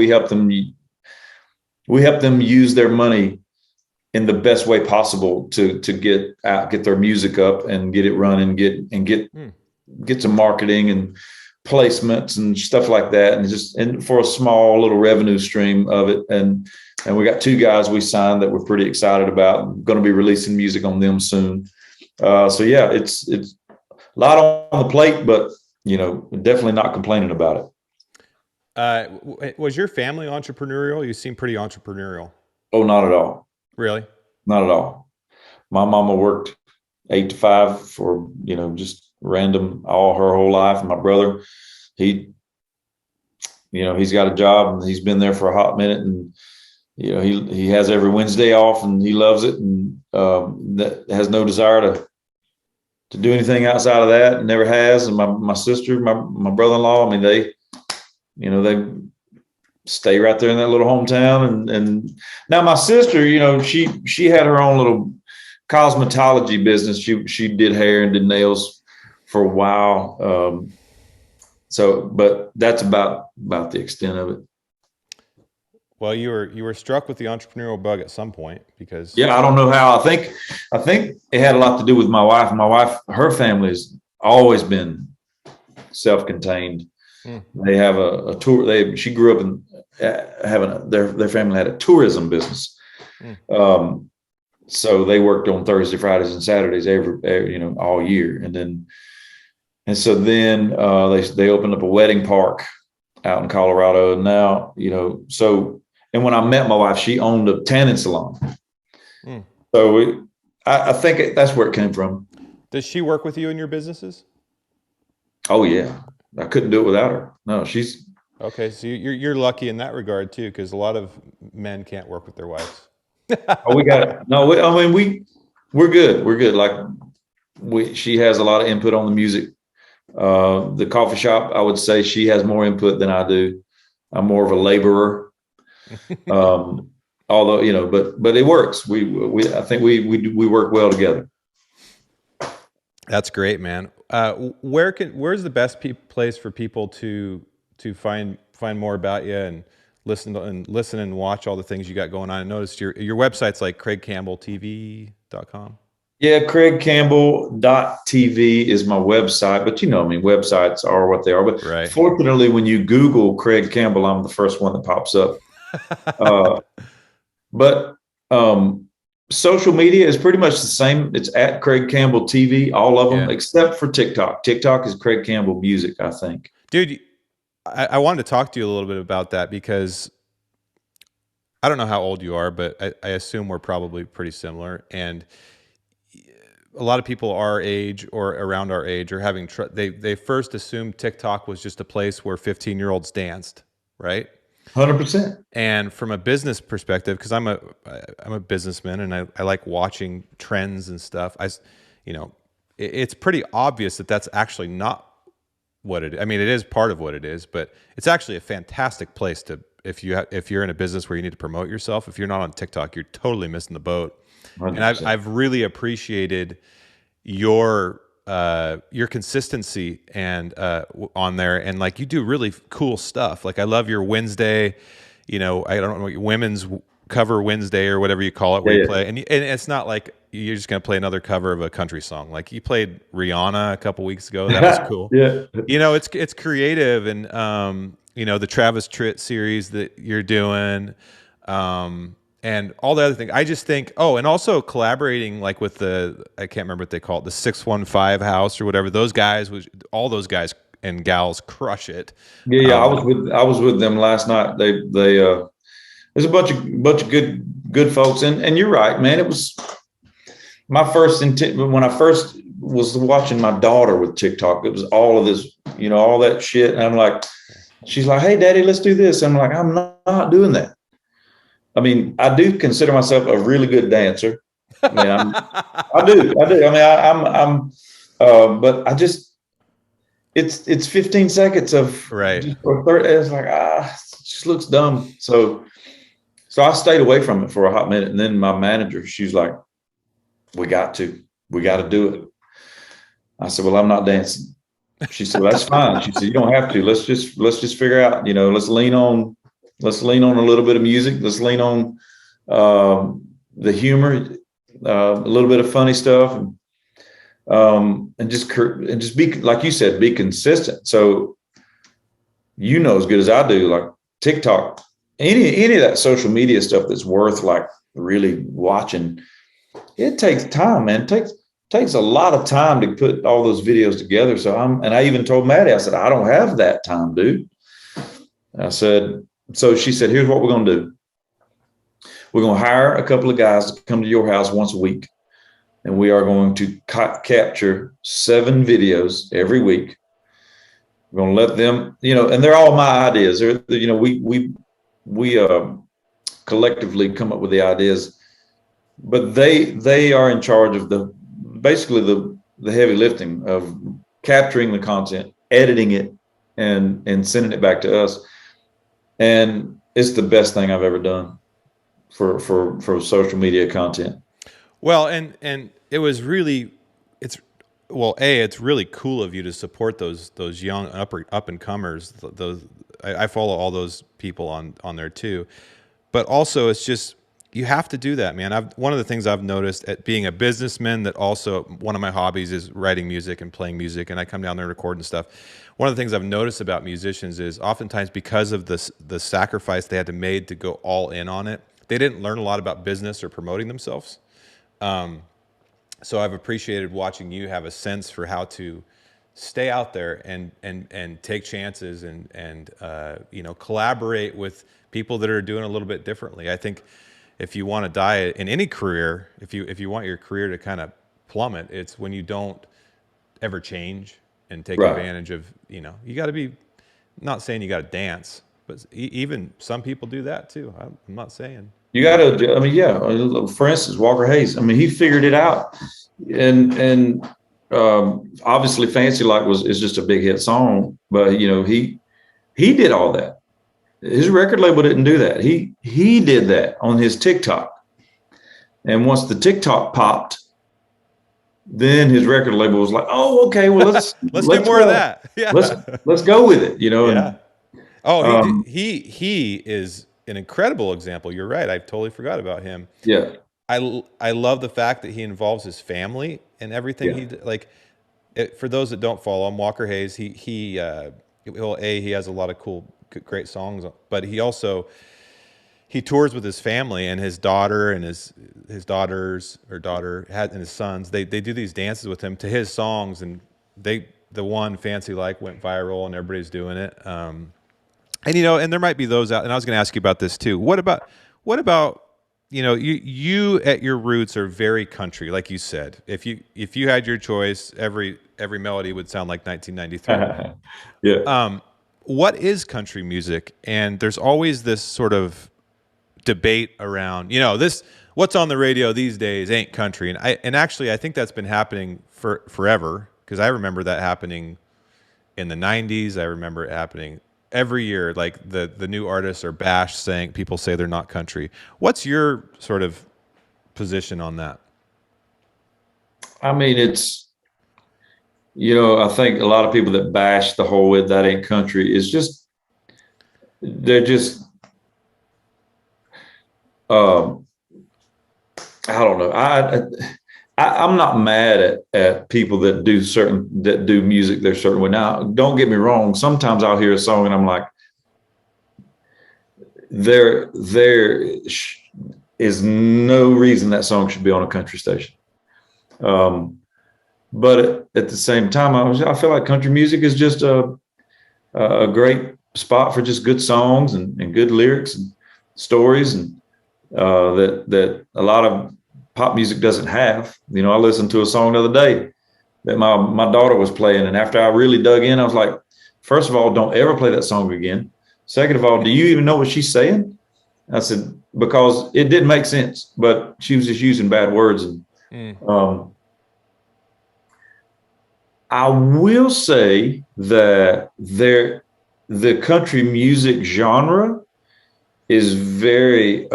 help them we help them use their money in the best way possible to get their music up and get it running, get some marketing and placements and stuff like that, and for a small little revenue stream of it. And we got 2 guys we signed that we're pretty excited about. I'm going to be releasing music on them soon. So yeah, it's a lot on the plate, but definitely not complaining about it. Was your family entrepreneurial? You seem pretty entrepreneurial. Oh, not at all. Really? Not at all. My mama worked 8 to 5 for, just random all her whole life. And my brother, he's got a job and he's been there for a hot minute, and, he has every Wednesday off and he loves it, and that has no desire to do anything outside of that, and never has. And my sister, my brother-in-law, I mean, they stay right there in that little hometown. And now my sister, she had her own little cosmetology business. She did hair and did nails for a while. But that's about the extent of it. Well, you were struck with the entrepreneurial bug at some point, because I don't know how. I think it had a lot to do with my wife. My wife, her family has always been self-contained. They have a tour. She grew up in having their family had a tourism business. So they worked on Thursday, Fridays, and Saturdays every all year. And so then they opened up a wedding park out in Colorado. And now, and when I met my wife, she owned a tanning salon. So I think that's where it came from. Does she work with you in your businesses? Oh yeah. I couldn't do it without her. No, she's okay. So you're lucky in that regard too, because a lot of men can't work with their wives. Oh, we got it. No, we're good. We're good. Like she has a lot of input on the music. The coffee shop, I would say she has more input than I do. I'm more of a laborer. Although, but it works. I think we work well together. That's great, man. Where's the best place for people to find more about you and listen and watch all the things you got going on? I noticed your website's like CraigCampbellTV.com. Yeah, CraigCampbell.tv is my website, but websites are what they are. But right. Fortunately, when you Google Craig Campbell, I'm the first one that pops up. But social media is pretty much the same. It's at Craig Campbell TV, all of them, except for TikTok. TikTok is Craig Campbell Music, I think. Dude, I wanted to talk to you a little bit about that, because I don't know how old you are, but I assume we're probably pretty similar. And a lot of people our age or around our age are having they first assumed TikTok was just a place where 15-year-olds danced, right? 100%. And from a business perspective, because I'm a businessman and I like watching trends and stuff. It's pretty obvious that that's actually not what it is. I mean, it is part of what it is, but it's actually a fantastic place to if you're in a business where you need to promote yourself. If you're not on TikTok, you're totally missing the boat. 100%. And I've really appreciated your consistency and on there, and like you do really cool stuff. Like I love your Wednesday, I don't know, women's cover Wednesday or whatever you call it, where you play, and it's not like you're just gonna play another cover of a country song. Like you played Rihanna a couple weeks ago. That was cool. Yeah, it's creative, and the Travis Tritt series that you're doing. And all the other things. I just think, and also collaborating like with I can't remember what they call it, the 615 House or whatever. Those guys, all those guys and gals crush it. Yeah. I was with them last night. They there's a bunch of good folks, and you're right, man. It was my first intent when I first was watching my daughter with TikTok. It was all of this, all that shit, and I'm like, she's like, "Hey, Daddy, let's do this." I'm like, I'm not doing that. I mean, I do consider myself a really good dancer. I mean, I do. I mean, but I just, it's 15 seconds of right. Or 30, it's like, it just looks dumb. So I stayed away from it for a hot minute. And then my manager, she's like, we got to do it. I said, well, I'm not dancing. She said, well, that's fine. She said, you don't have to. Let's just figure out, let's lean on Let's lean on a little bit of music. Let's lean on the humor, a little bit of funny stuff, and just be, like you said, be consistent. So as good as I do, like TikTok, any of that social media stuff that's worth like really watching. It takes time, man. It takes a lot of time to put all those videos together. And I even told Maddie, I said, I don't have that time, dude. I said, so she said, here's what we're going to do. We're going to hire a couple of guys to come to your house once a week. And we are going to capture 7 videos every week. We're going to let them, and they're all my ideas. We collectively come up with the ideas, but they are in charge of basically the heavy lifting of capturing the content, editing it, and sending it back to us. And it's the best thing I've ever done for social media content. Well, and it was really, it's really cool of you to support those young up and comers. I follow all those people on there too, but also it's just, you have to do that, man. One of the things I've noticed at being a businessman, that also one of my hobbies is writing music and playing music, and I come down there and record and stuff. One of the things I've noticed about musicians is oftentimes, because of the sacrifice they had to make to go all in on it, they didn't learn a lot about business or promoting themselves. So I've appreciated watching you have a sense for how to stay out there and take chances and collaborate with people that are doing a little bit differently. I think if you want to die in any career, if you want your career to kind of plummet, it's when you don't ever change and take advantage of, you got to be, not saying you got to dance, but even some people do that too. I'm not saying. You got to, I mean, yeah. For instance, Walker Hayes. I mean, he figured it out, and obviously, "Fancy Like" is just a big hit song. But he did all that. His record label didn't do that. He did that on his TikTok, and once the TikTok popped, then his record label was like, "Oh, okay, well let's do more of that. Yeah, let's go with it." Yeah. And, he is an incredible example. You're right. I totally forgot about him. Yeah. I love the fact that he involves his family in everything. Yeah. For those that don't follow him, Walker Hayes, he has a lot of cool, great songs, but he tours with his family, and his daughter and his daughter and his sons. They do these dances with him to his songs, and the one "Fancy Like" went viral, and everybody's doing it. And there might be those out, and I was going to ask you about this too. What about you at your roots are very country, like you said. If you had your choice, every melody would sound like 1993. Yeah. What is country music? And there's always this sort of debate around, this, what's on the radio these days ain't country. And actually I think that's been happening for forever, because I remember that happening in the 90s. I remember it happening every year, like the new artists are bashed, saying, people say they're not country. What's your sort of position on that? I mean, it's, I think a lot of people that bash the whole "with that ain't country" is just, they're just, I don't know. I'm not mad at people that do music their certain way. Now, don't get me wrong. Sometimes I'll hear a song and I'm like, there is no reason that song should be on a country station. But at the same time, I feel like country music is just a great spot for just good songs and good lyrics and stories, and that a lot of pop music doesn't have. I listened to a song the other day that my daughter was playing, and after I really dug in, I was like, first of all, don't ever play that song again. Second of all, do you even know what she's saying? I said, because it didn't make sense, but she was just using bad words. And I will say that the country music genre is very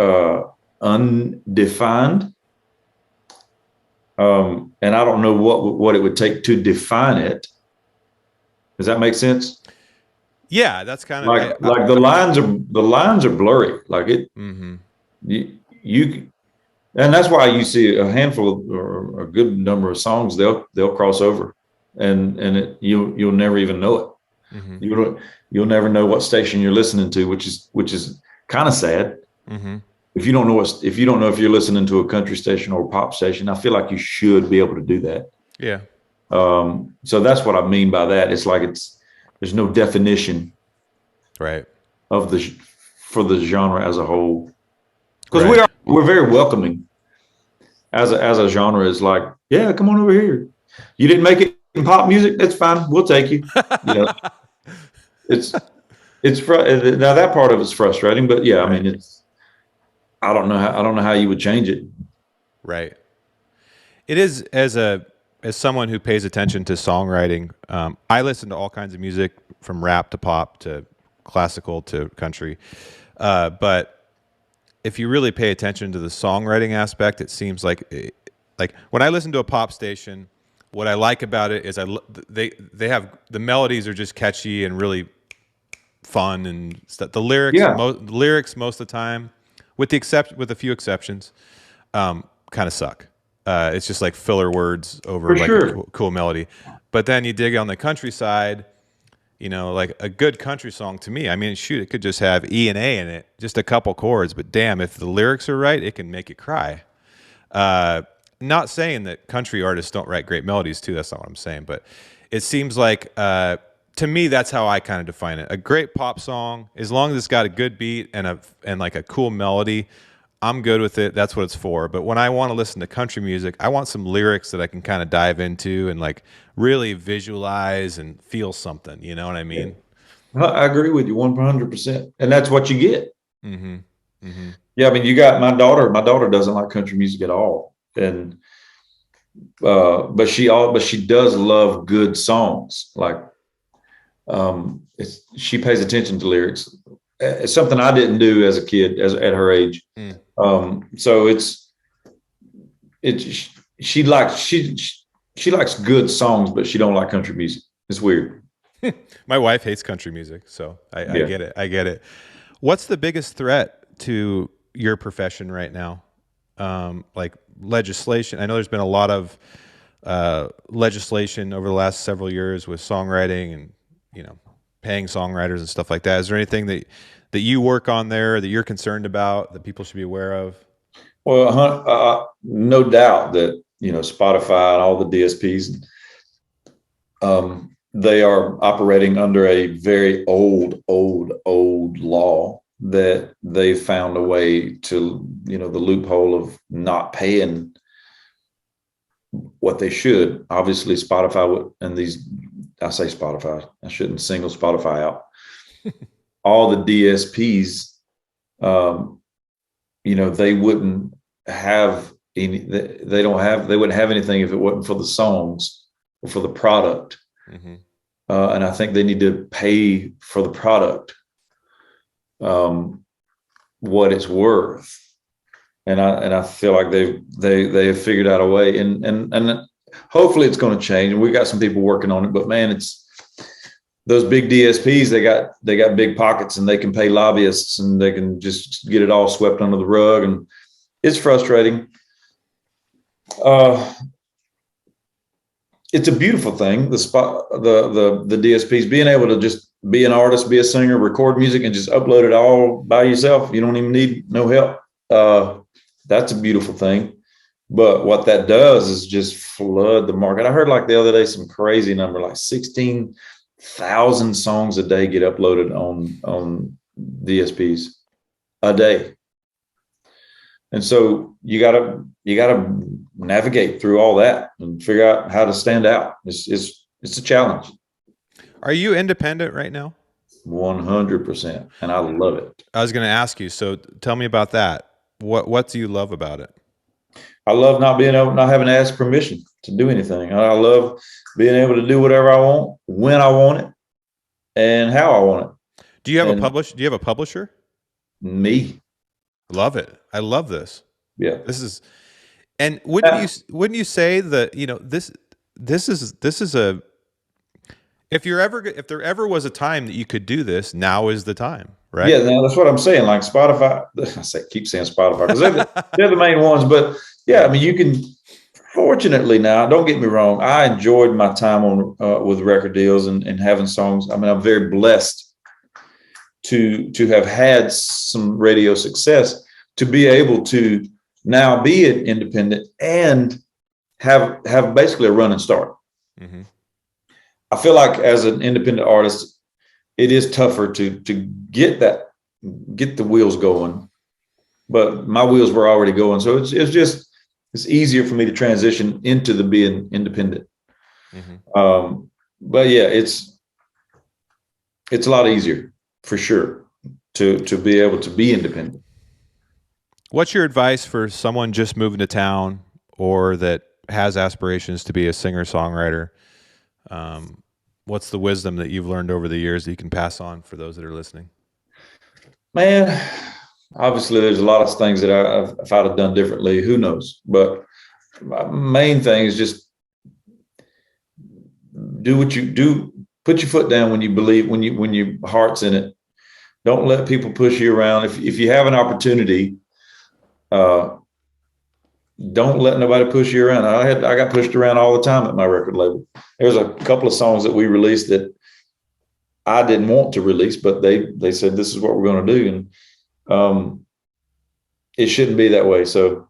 undefined. And I don't know what it would take to define it. Does that make sense? Yeah, that's kind of Like the lines are blurry. Like it, mm-hmm. you and that's why you see a handful of, or a good number of songs they'll cross over, and you'll never even know it. Mm-hmm. You'll never know what station you're listening to, which is kind of sad. Mm-hmm. If you don't know if you're listening to a country station or a pop station, I feel like you should be able to do that. Yeah. So that's what I mean by that. It's like there's no definition Right. of the for the genre as a whole, because Right. we're very welcoming as a genre. Is like, yeah, come on over here. You didn't make it in pop music, that's fine. We'll take you. You know, it's now that part of it's frustrating, but yeah, I Right. mean, I don't know how you would change it. Right. It is as someone who pays attention to songwriting. I listen to all kinds of music from rap to pop to classical to country, but if you really pay attention to the songwriting aspect, it seems like when I listen to a pop station, what I like about it is they have the melodies are just catchy and really fun and stuff. Yeah, The lyrics most of the time, with a few exceptions, kind of suck. It's just like filler words over for like a sure. cool melody. But then you dig on the countryside, like a good country song to me. I mean, shoot, it could just have E and A in it, just a couple chords. But damn, if the lyrics are right, it can make you cry. Uh, Not saying that country artists don't write great melodies too. That's not what I'm saying. But it seems like to me, that's how I kind of define it. A great pop song, as long as it's got a good beat and like a cool melody, I'm good with it. That's what it's for. But when I want to listen to country music, I want some lyrics that I can kind of dive into and like really visualize and feel something. You know what I Yeah. mean? I agree with you 100%, and that's what you get. Mm-hmm. Mm-hmm. Yeah, I mean, you got my daughter. My daughter doesn't like country music at all, and but she does love good songs. Like, she pays attention to lyrics. It's something I didn't do as a kid, as at her age. Mm. So it's she likes good songs, but she don't like country music. It's weird. My wife hates country music, so I Yeah. get it. I get it. What's the biggest threat to your profession right now? Like legislation. I know there's been a lot of legislation over the last several years with songwriting and paying songwriters and stuff like that. Is there anything that you work on there that you're concerned about that people should be aware of? Well, no doubt that Spotify and all the DSPs, they are operating under a very old law that they found a way to, the loophole of not paying what they should. Obviously, Spotify and I say Spotify, I shouldn't single Spotify out. All the DSPs, they wouldn't have they wouldn't have anything if it wasn't for the songs or for the product. Mm-hmm. And I think they need to pay for the product, what it's worth. And I feel like they have figured out a way, and hopefully it's going to change. And we've got some people working on it, but man, it's those big DSPs. They got big pockets, and they can pay lobbyists, and they can just get it all swept under the rug, and it's frustrating. It's a beautiful thing. The DSPs being able to just be an artist, be a singer, record music, and just upload it all by yourself. You don't even need no help. That's a beautiful thing. But what that does is just flood the market. I heard like the other day some crazy number, like 16,000 songs a day get uploaded on DSPs a day. And so you gotta navigate through all that and figure out how to stand out. It's a challenge. Are you independent right now? 100%, and I love it. I was going to ask you. So tell me about that. What do you love about it? I love not having to ask permission to do anything. I love being able to do whatever I want, when I want it, and how I want it. Do you have And Do you have a publisher? me, Love it. I love this. yeah. This is, and wouldn't Uh, you say that this is a if there ever was a time that you could do this, now is the time, Yeah, right? now that's what I'm saying. Like Spotify, keep saying Spotify because they're the main ones. But yeah, I mean, you can. Fortunately, now don't get me wrong. I enjoyed my time on with record deals and having songs. I mean, I'm very blessed to have had some radio success to be able to now be an independent and have basically a running start. Mm-hmm. I feel like as an independent artist, it is tougher to get the wheels going, but my wheels were already going, so it's easier for me to transition into the being independent. Mm-hmm. But yeah, it's a lot easier for sure to be able to be independent. What's your advice for someone just moving to town or that has aspirations to be a singer-songwriter? What's the wisdom that you've learned over the years that you can pass on for those that are listening? Man, obviously there's a lot of things that if I'd have done differently, who knows? But my main thing is just do what you do. Put your foot down when you believe, when your heart's in it. Don't let people push you around. If you have an opportunity, don't let nobody push you around. I got pushed around all the time at my record label. There's a couple of songs that we released that I didn't want to release, but they said this is what we're going to do, and it shouldn't be that way. So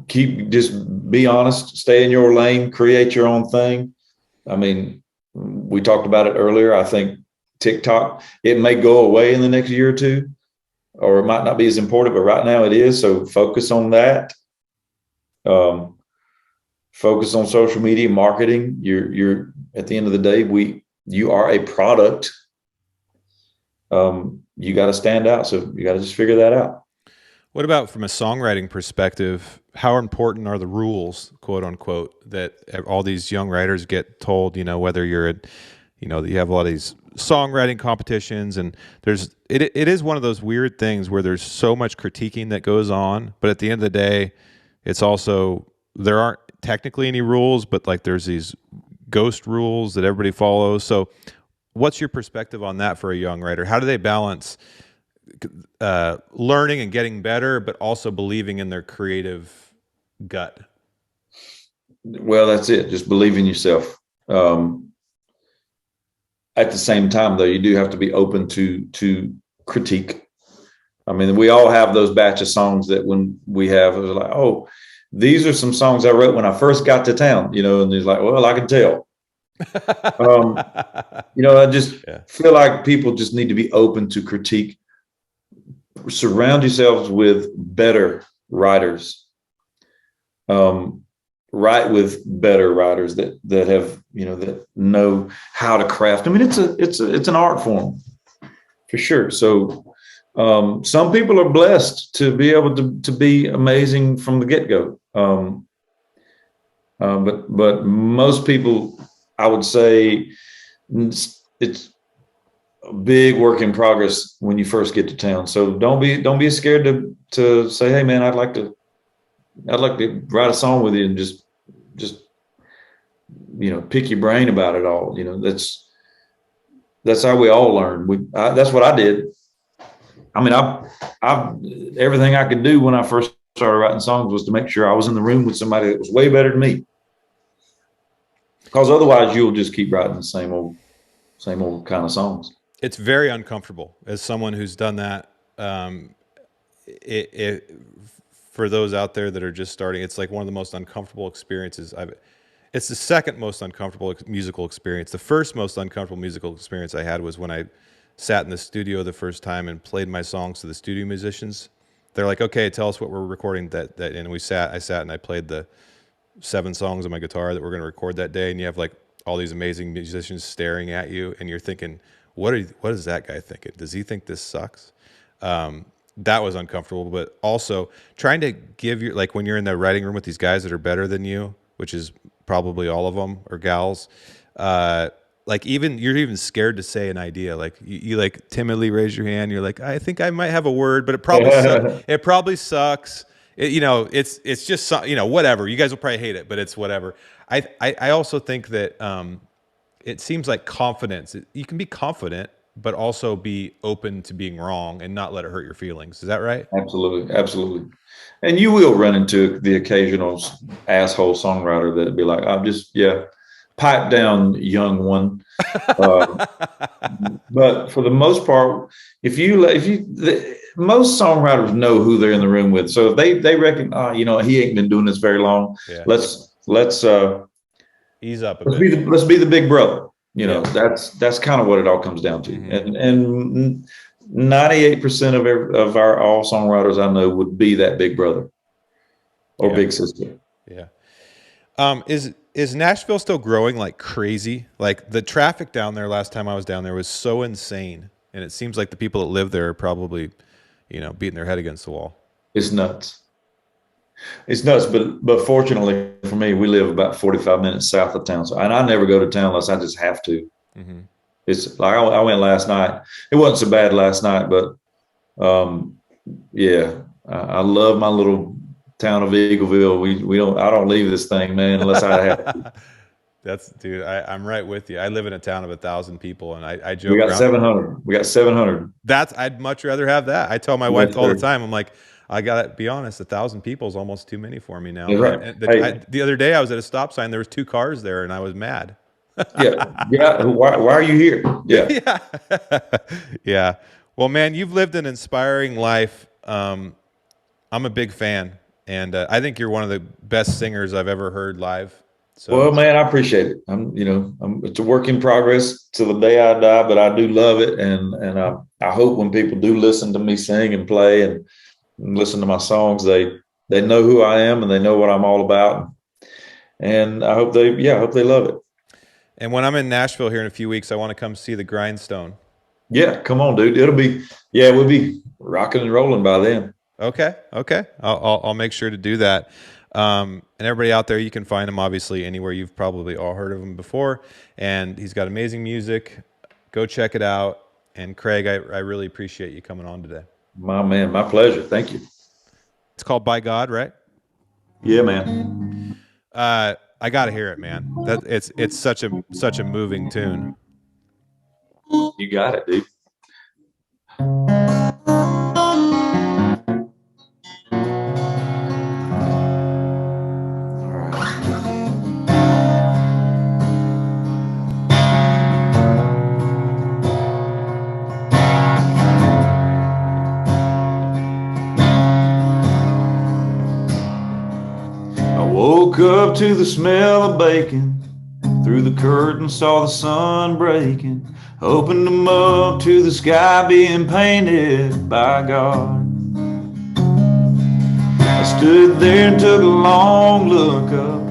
just be honest, stay in your lane, create your own thing. I mean, we talked about it earlier. I think TikTok, it may go away in the next year or two, or it might not be as important, but right now it is. So focus on that. Focus on social media marketing. You're at the end of the day, you are a product. You got to stand out. So you got to just figure that out. What about from a songwriting perspective? How important are the rules, quote unquote, that all these young writers get told? You know, whether you're at, you know, that you have a lot of these songwriting competitions, and it is one of those weird things where there's so much critiquing that goes on, but at the end of the day, it's also, there aren't technically any rules, but like there's these ghost rules that everybody follows. So what's your perspective on that for a young writer? How do they balance learning and getting better, but also believing in their creative gut? Well, that's it. Just believe in yourself. At the same time, though, you do have to be open to critique. I mean, we all have those batch of songs that when we have, it was like, oh, these are some songs I wrote when I first got to town, you know, and he's like, well, I can tell. You know, I just feel like people just need to be open to critique. Surround yourselves with better writers. Write with better writers that have, you know, that know how to craft. I mean, it's an art form for sure. So some people are blessed to be able to be amazing from the get-go. But most people, I would say, it's a big work in progress when you first get to town. So don't be scared to say, hey man, I'd like to write a song with you and just you know, pick your brain about it all. You know, that's how we all learn. That's what I did. I mean, I everything I could do when I first started writing songs was to make sure I was in the room with somebody that was way better than me, because otherwise you'll just keep writing the same old kind of songs. It's very uncomfortable as someone who's done that. For those out there that are just starting, it's like one of the most uncomfortable experiences it's the second most uncomfortable musical experience. The first most uncomfortable musical experience I had was when I sat in the studio the first time and played my songs to the studio musicians. They're like, okay, tell us what we're recording that. And I sat and I played the 7 songs on my guitar that we're going to record that day. And you have like all these amazing musicians staring at you and you're thinking, what is that guy thinking? Does he think this sucks? That was uncomfortable, but also trying to give you, like when you're in the writing room with these guys that are better than you, which is probably all of them, or gals, like you're even scared to say an idea. Like you like timidly raise your hand. You're like, I think I might have a word, but it probably sucks. it's just whatever. You guys will probably hate it, but it's whatever. I also think that it seems like confidence. You can be confident, but also be open to being wrong and not let it hurt your feelings. Is that right? Absolutely, absolutely. And you will run into the occasional asshole songwriter that'd be like, "I'm just pipe down, young one." But for the most part, most songwriters know who they're in the room with. So if they reckon, he ain't been doing this very long. Yeah. Let's ease up a let's bit. let's be the big brother. That's kind of what it all comes down to. Mm-hmm. And 98% of our all songwriters I know would be that big brother or big sister. Yeah. Is Nashville still growing like crazy? Like the traffic down there last time I was down there was so insane, and it seems like the people that live there are probably, beating their head against the wall. It's nuts. It's nuts, but fortunately for me, we live about 45 minutes south of town, and I never go to town unless I just have to. Mm-hmm. It's like I went last night. It wasn't so bad last night, but I love my little town of Eagleville. I don't leave this thing, man, unless I have to. Dude, I'm right with you. I live in a town of 1,000 people, and I joke. We got 700. We got 700. I'd much rather have that. I tell my wife all the time, I'm like, I gotta be honest, 1,000 people is almost too many for me now. Right. The other day I was at a stop sign, there was 2 cars there, and I was mad. Yeah. Why are you here? Yeah. Yeah. Well, man, you've lived an inspiring life. I'm a big fan, and I think you're one of the best singers I've ever heard live. So. Well, man, I appreciate it. It's a work in progress till the day I die, but I do love it, and I hope when people do listen to me sing and play and listen to my songs, they know who I am and they know what I'm all about, and I hope they love it. And when I'm in Nashville here in a few weeks, I want to come see the Grindstone. Yeah, come on, dude. We'll be rocking and rolling by then. Okay. I'll make sure to do that. And everybody out there, you can find him obviously anywhere. You've probably all heard of him before, and he's got amazing music. Go check it out. And Craig, I really appreciate you coming on today. My man, my pleasure. Thank you. It's called By God, right? Yeah, man. I gotta hear it, man. It's such a moving tune. You got it, dude. Woke up to the smell of bacon, through the curtain saw the sun breaking, opened them up to the sky being painted by God. I stood there and took a long look up,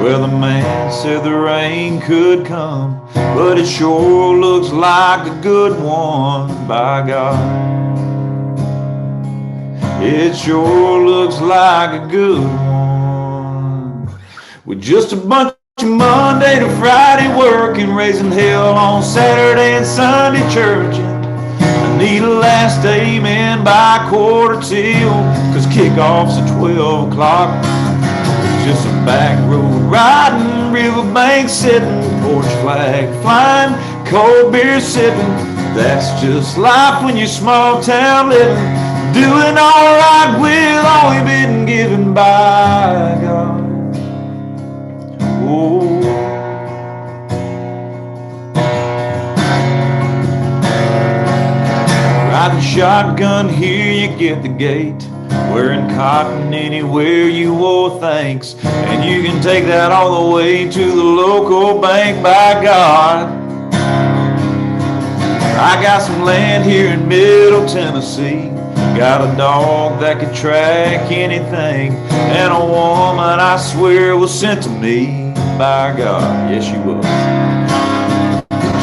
where the man said the rain could come, but it sure looks like a good one by God. It sure looks like a good one. With just a bunch of Monday to Friday working, raising hell on Saturday and Sunday churching. I need a last amen by 1:45, cause kickoff's at 12 o'clock. Just a back road riding, riverbank sitting, porch flag flying, cold beer sipping. That's just life when you're small town living, doing all right with all you've been given by God. Oh. Riding shotgun, here you get the gate, wearing cotton anywhere you wore thanks, and you can take that all the way to the local bank by God. I got some land here in Middle Tennessee, got a dog that could track anything, and a woman I swear was sent to me by God. Yes, she was.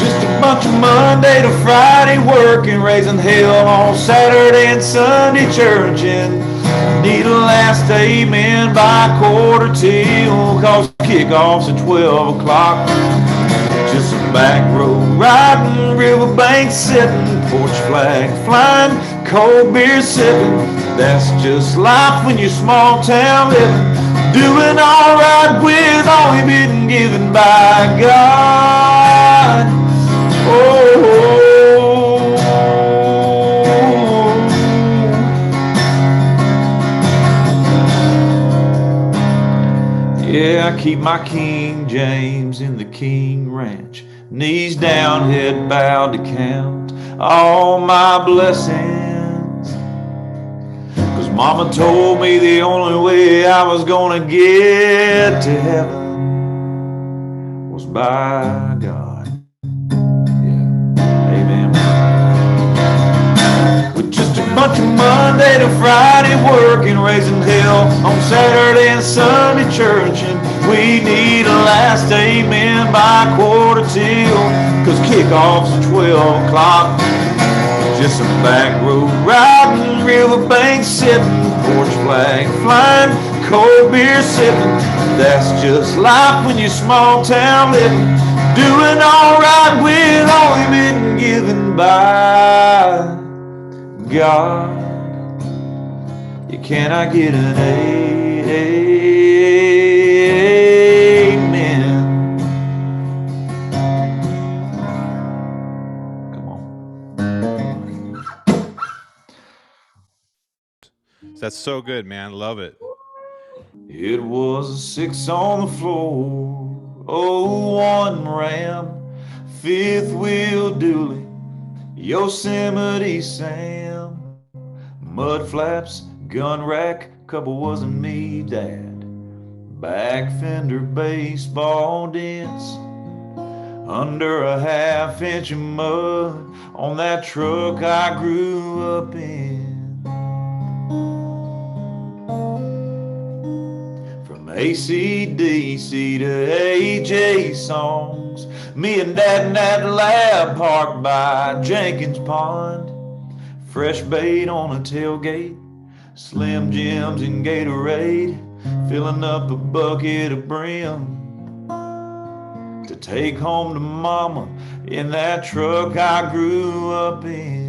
Just a bunch of Monday to Friday working, raising hell on Saturday and Sunday churching. Need a last amen by 1:45, cause kickoff's at 12 o'clock. Just a back road riding, riverbank sitting, porch flag flying, cold beer sipping. That's just life when you're small town living, doing all right with all you've been given by God. Oh, yeah, I keep my King James in the King Ranch, knees down, head bowed to count all my blessings. 'Cause Mama told me the only way I was gonna get to heaven was by God. Yeah, amen. With just a bunch of Monday to Friday working, raising hell on Saturday and Sunday church, and we need a last amen by 1:45, 'cause kickoff's at 12 o'clock. Just some back road riding, riverbank sitting, porch flag flying, cold beer sipping. That's just life when you're small town living, doing all right with all you've been given by God. You cannot get an amen. Come on. That's so good, man. Love it. It was a 6 on the floor, 01 Ram, fifth wheel dually, Yosemite Sam, mud flaps, gun rack, couple wasn't me, Dad, back fender baseball dents, under a half-inch of mud on that truck I grew up in. AC/DC to AJ songs, me and Dad in that lab parked by Jenkins Pond, fresh bait on a tailgate, Slim Jims and Gatorade, filling up a bucket of brim to take home to Mama in that truck I grew up in.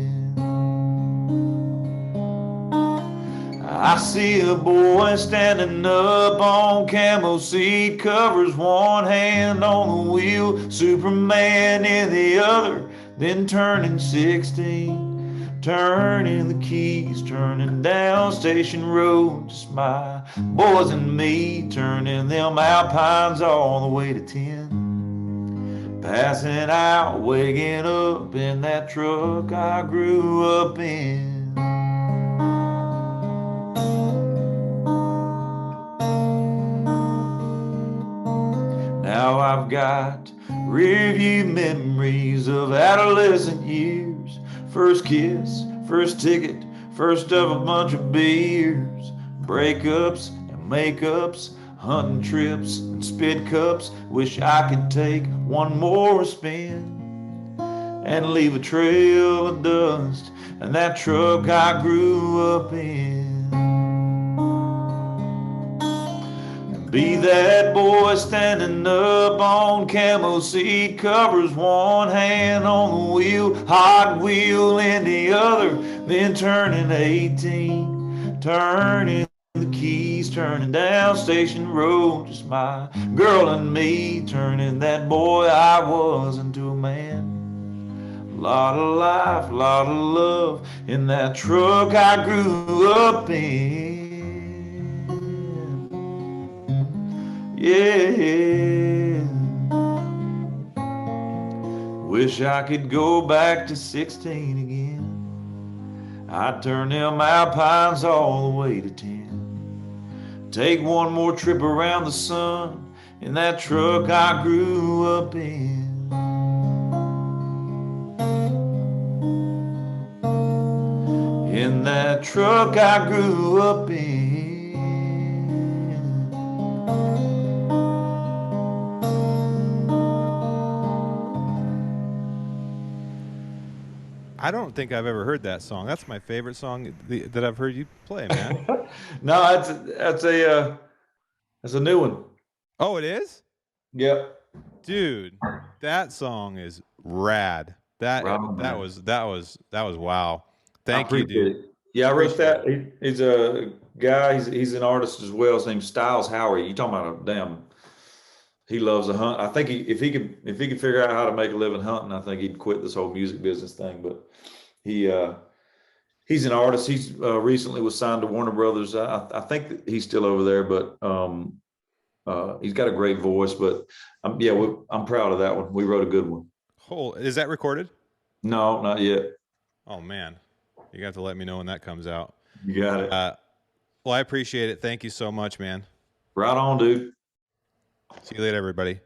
I see a boy standing up on camo seat covers, one hand on the wheel, Superman in the other, then turning 16, turning the keys, turning down Station Road, just my boys and me, turning them Alpines all the way to 10, passing out, waking up in that truck I grew up in. Now I've got review memories of adolescent years, first kiss, first ticket, first of a bunch of beers, breakups and makeups, hunting trips and spit cups. Wish I could take one more spin and leave a trail of dust in that truck I grew up in. Be that boy standing up on camo seat covers, one hand on the wheel, Hot Wheel in the other, then turning 18, turning the keys, turning down Station Road, just my girl and me, turning that boy I was into a man. Lot of life, lot of love in that truck I grew up in. Yeah. Wish I could go back to 16 again. I'd turn them Alpines all the way to 10. Take one more trip around the sun in that truck I grew up in. In that truck I grew up in. I don't think I've ever heard that song. That's my favorite song that I've heard you play, man. No, that's a new one. Oh, it is? Yep. Dude, that song is rad. That Right on, that man. was that was that was wow. I Thank you, appreciate dude. it. Yeah, I wrote Appreciate that. it. He's a guy. He's an artist as well. His name's Styles Howery. You talking about a damn? He loves to hunt. I think if he could figure out how to make a living hunting, I think he'd quit this whole music business thing. But he he's an artist. He's recently was signed to Warner Brothers. I think that he's still over there, but he's got a great voice. But yeah, I'm proud of that one. We wrote a good one. Whole is that recorded? No, not yet. Oh man, you have to let me know when that comes out. You got it. Uh, well, I appreciate it. Thank you so much, man. Right on, dude. See you later, everybody.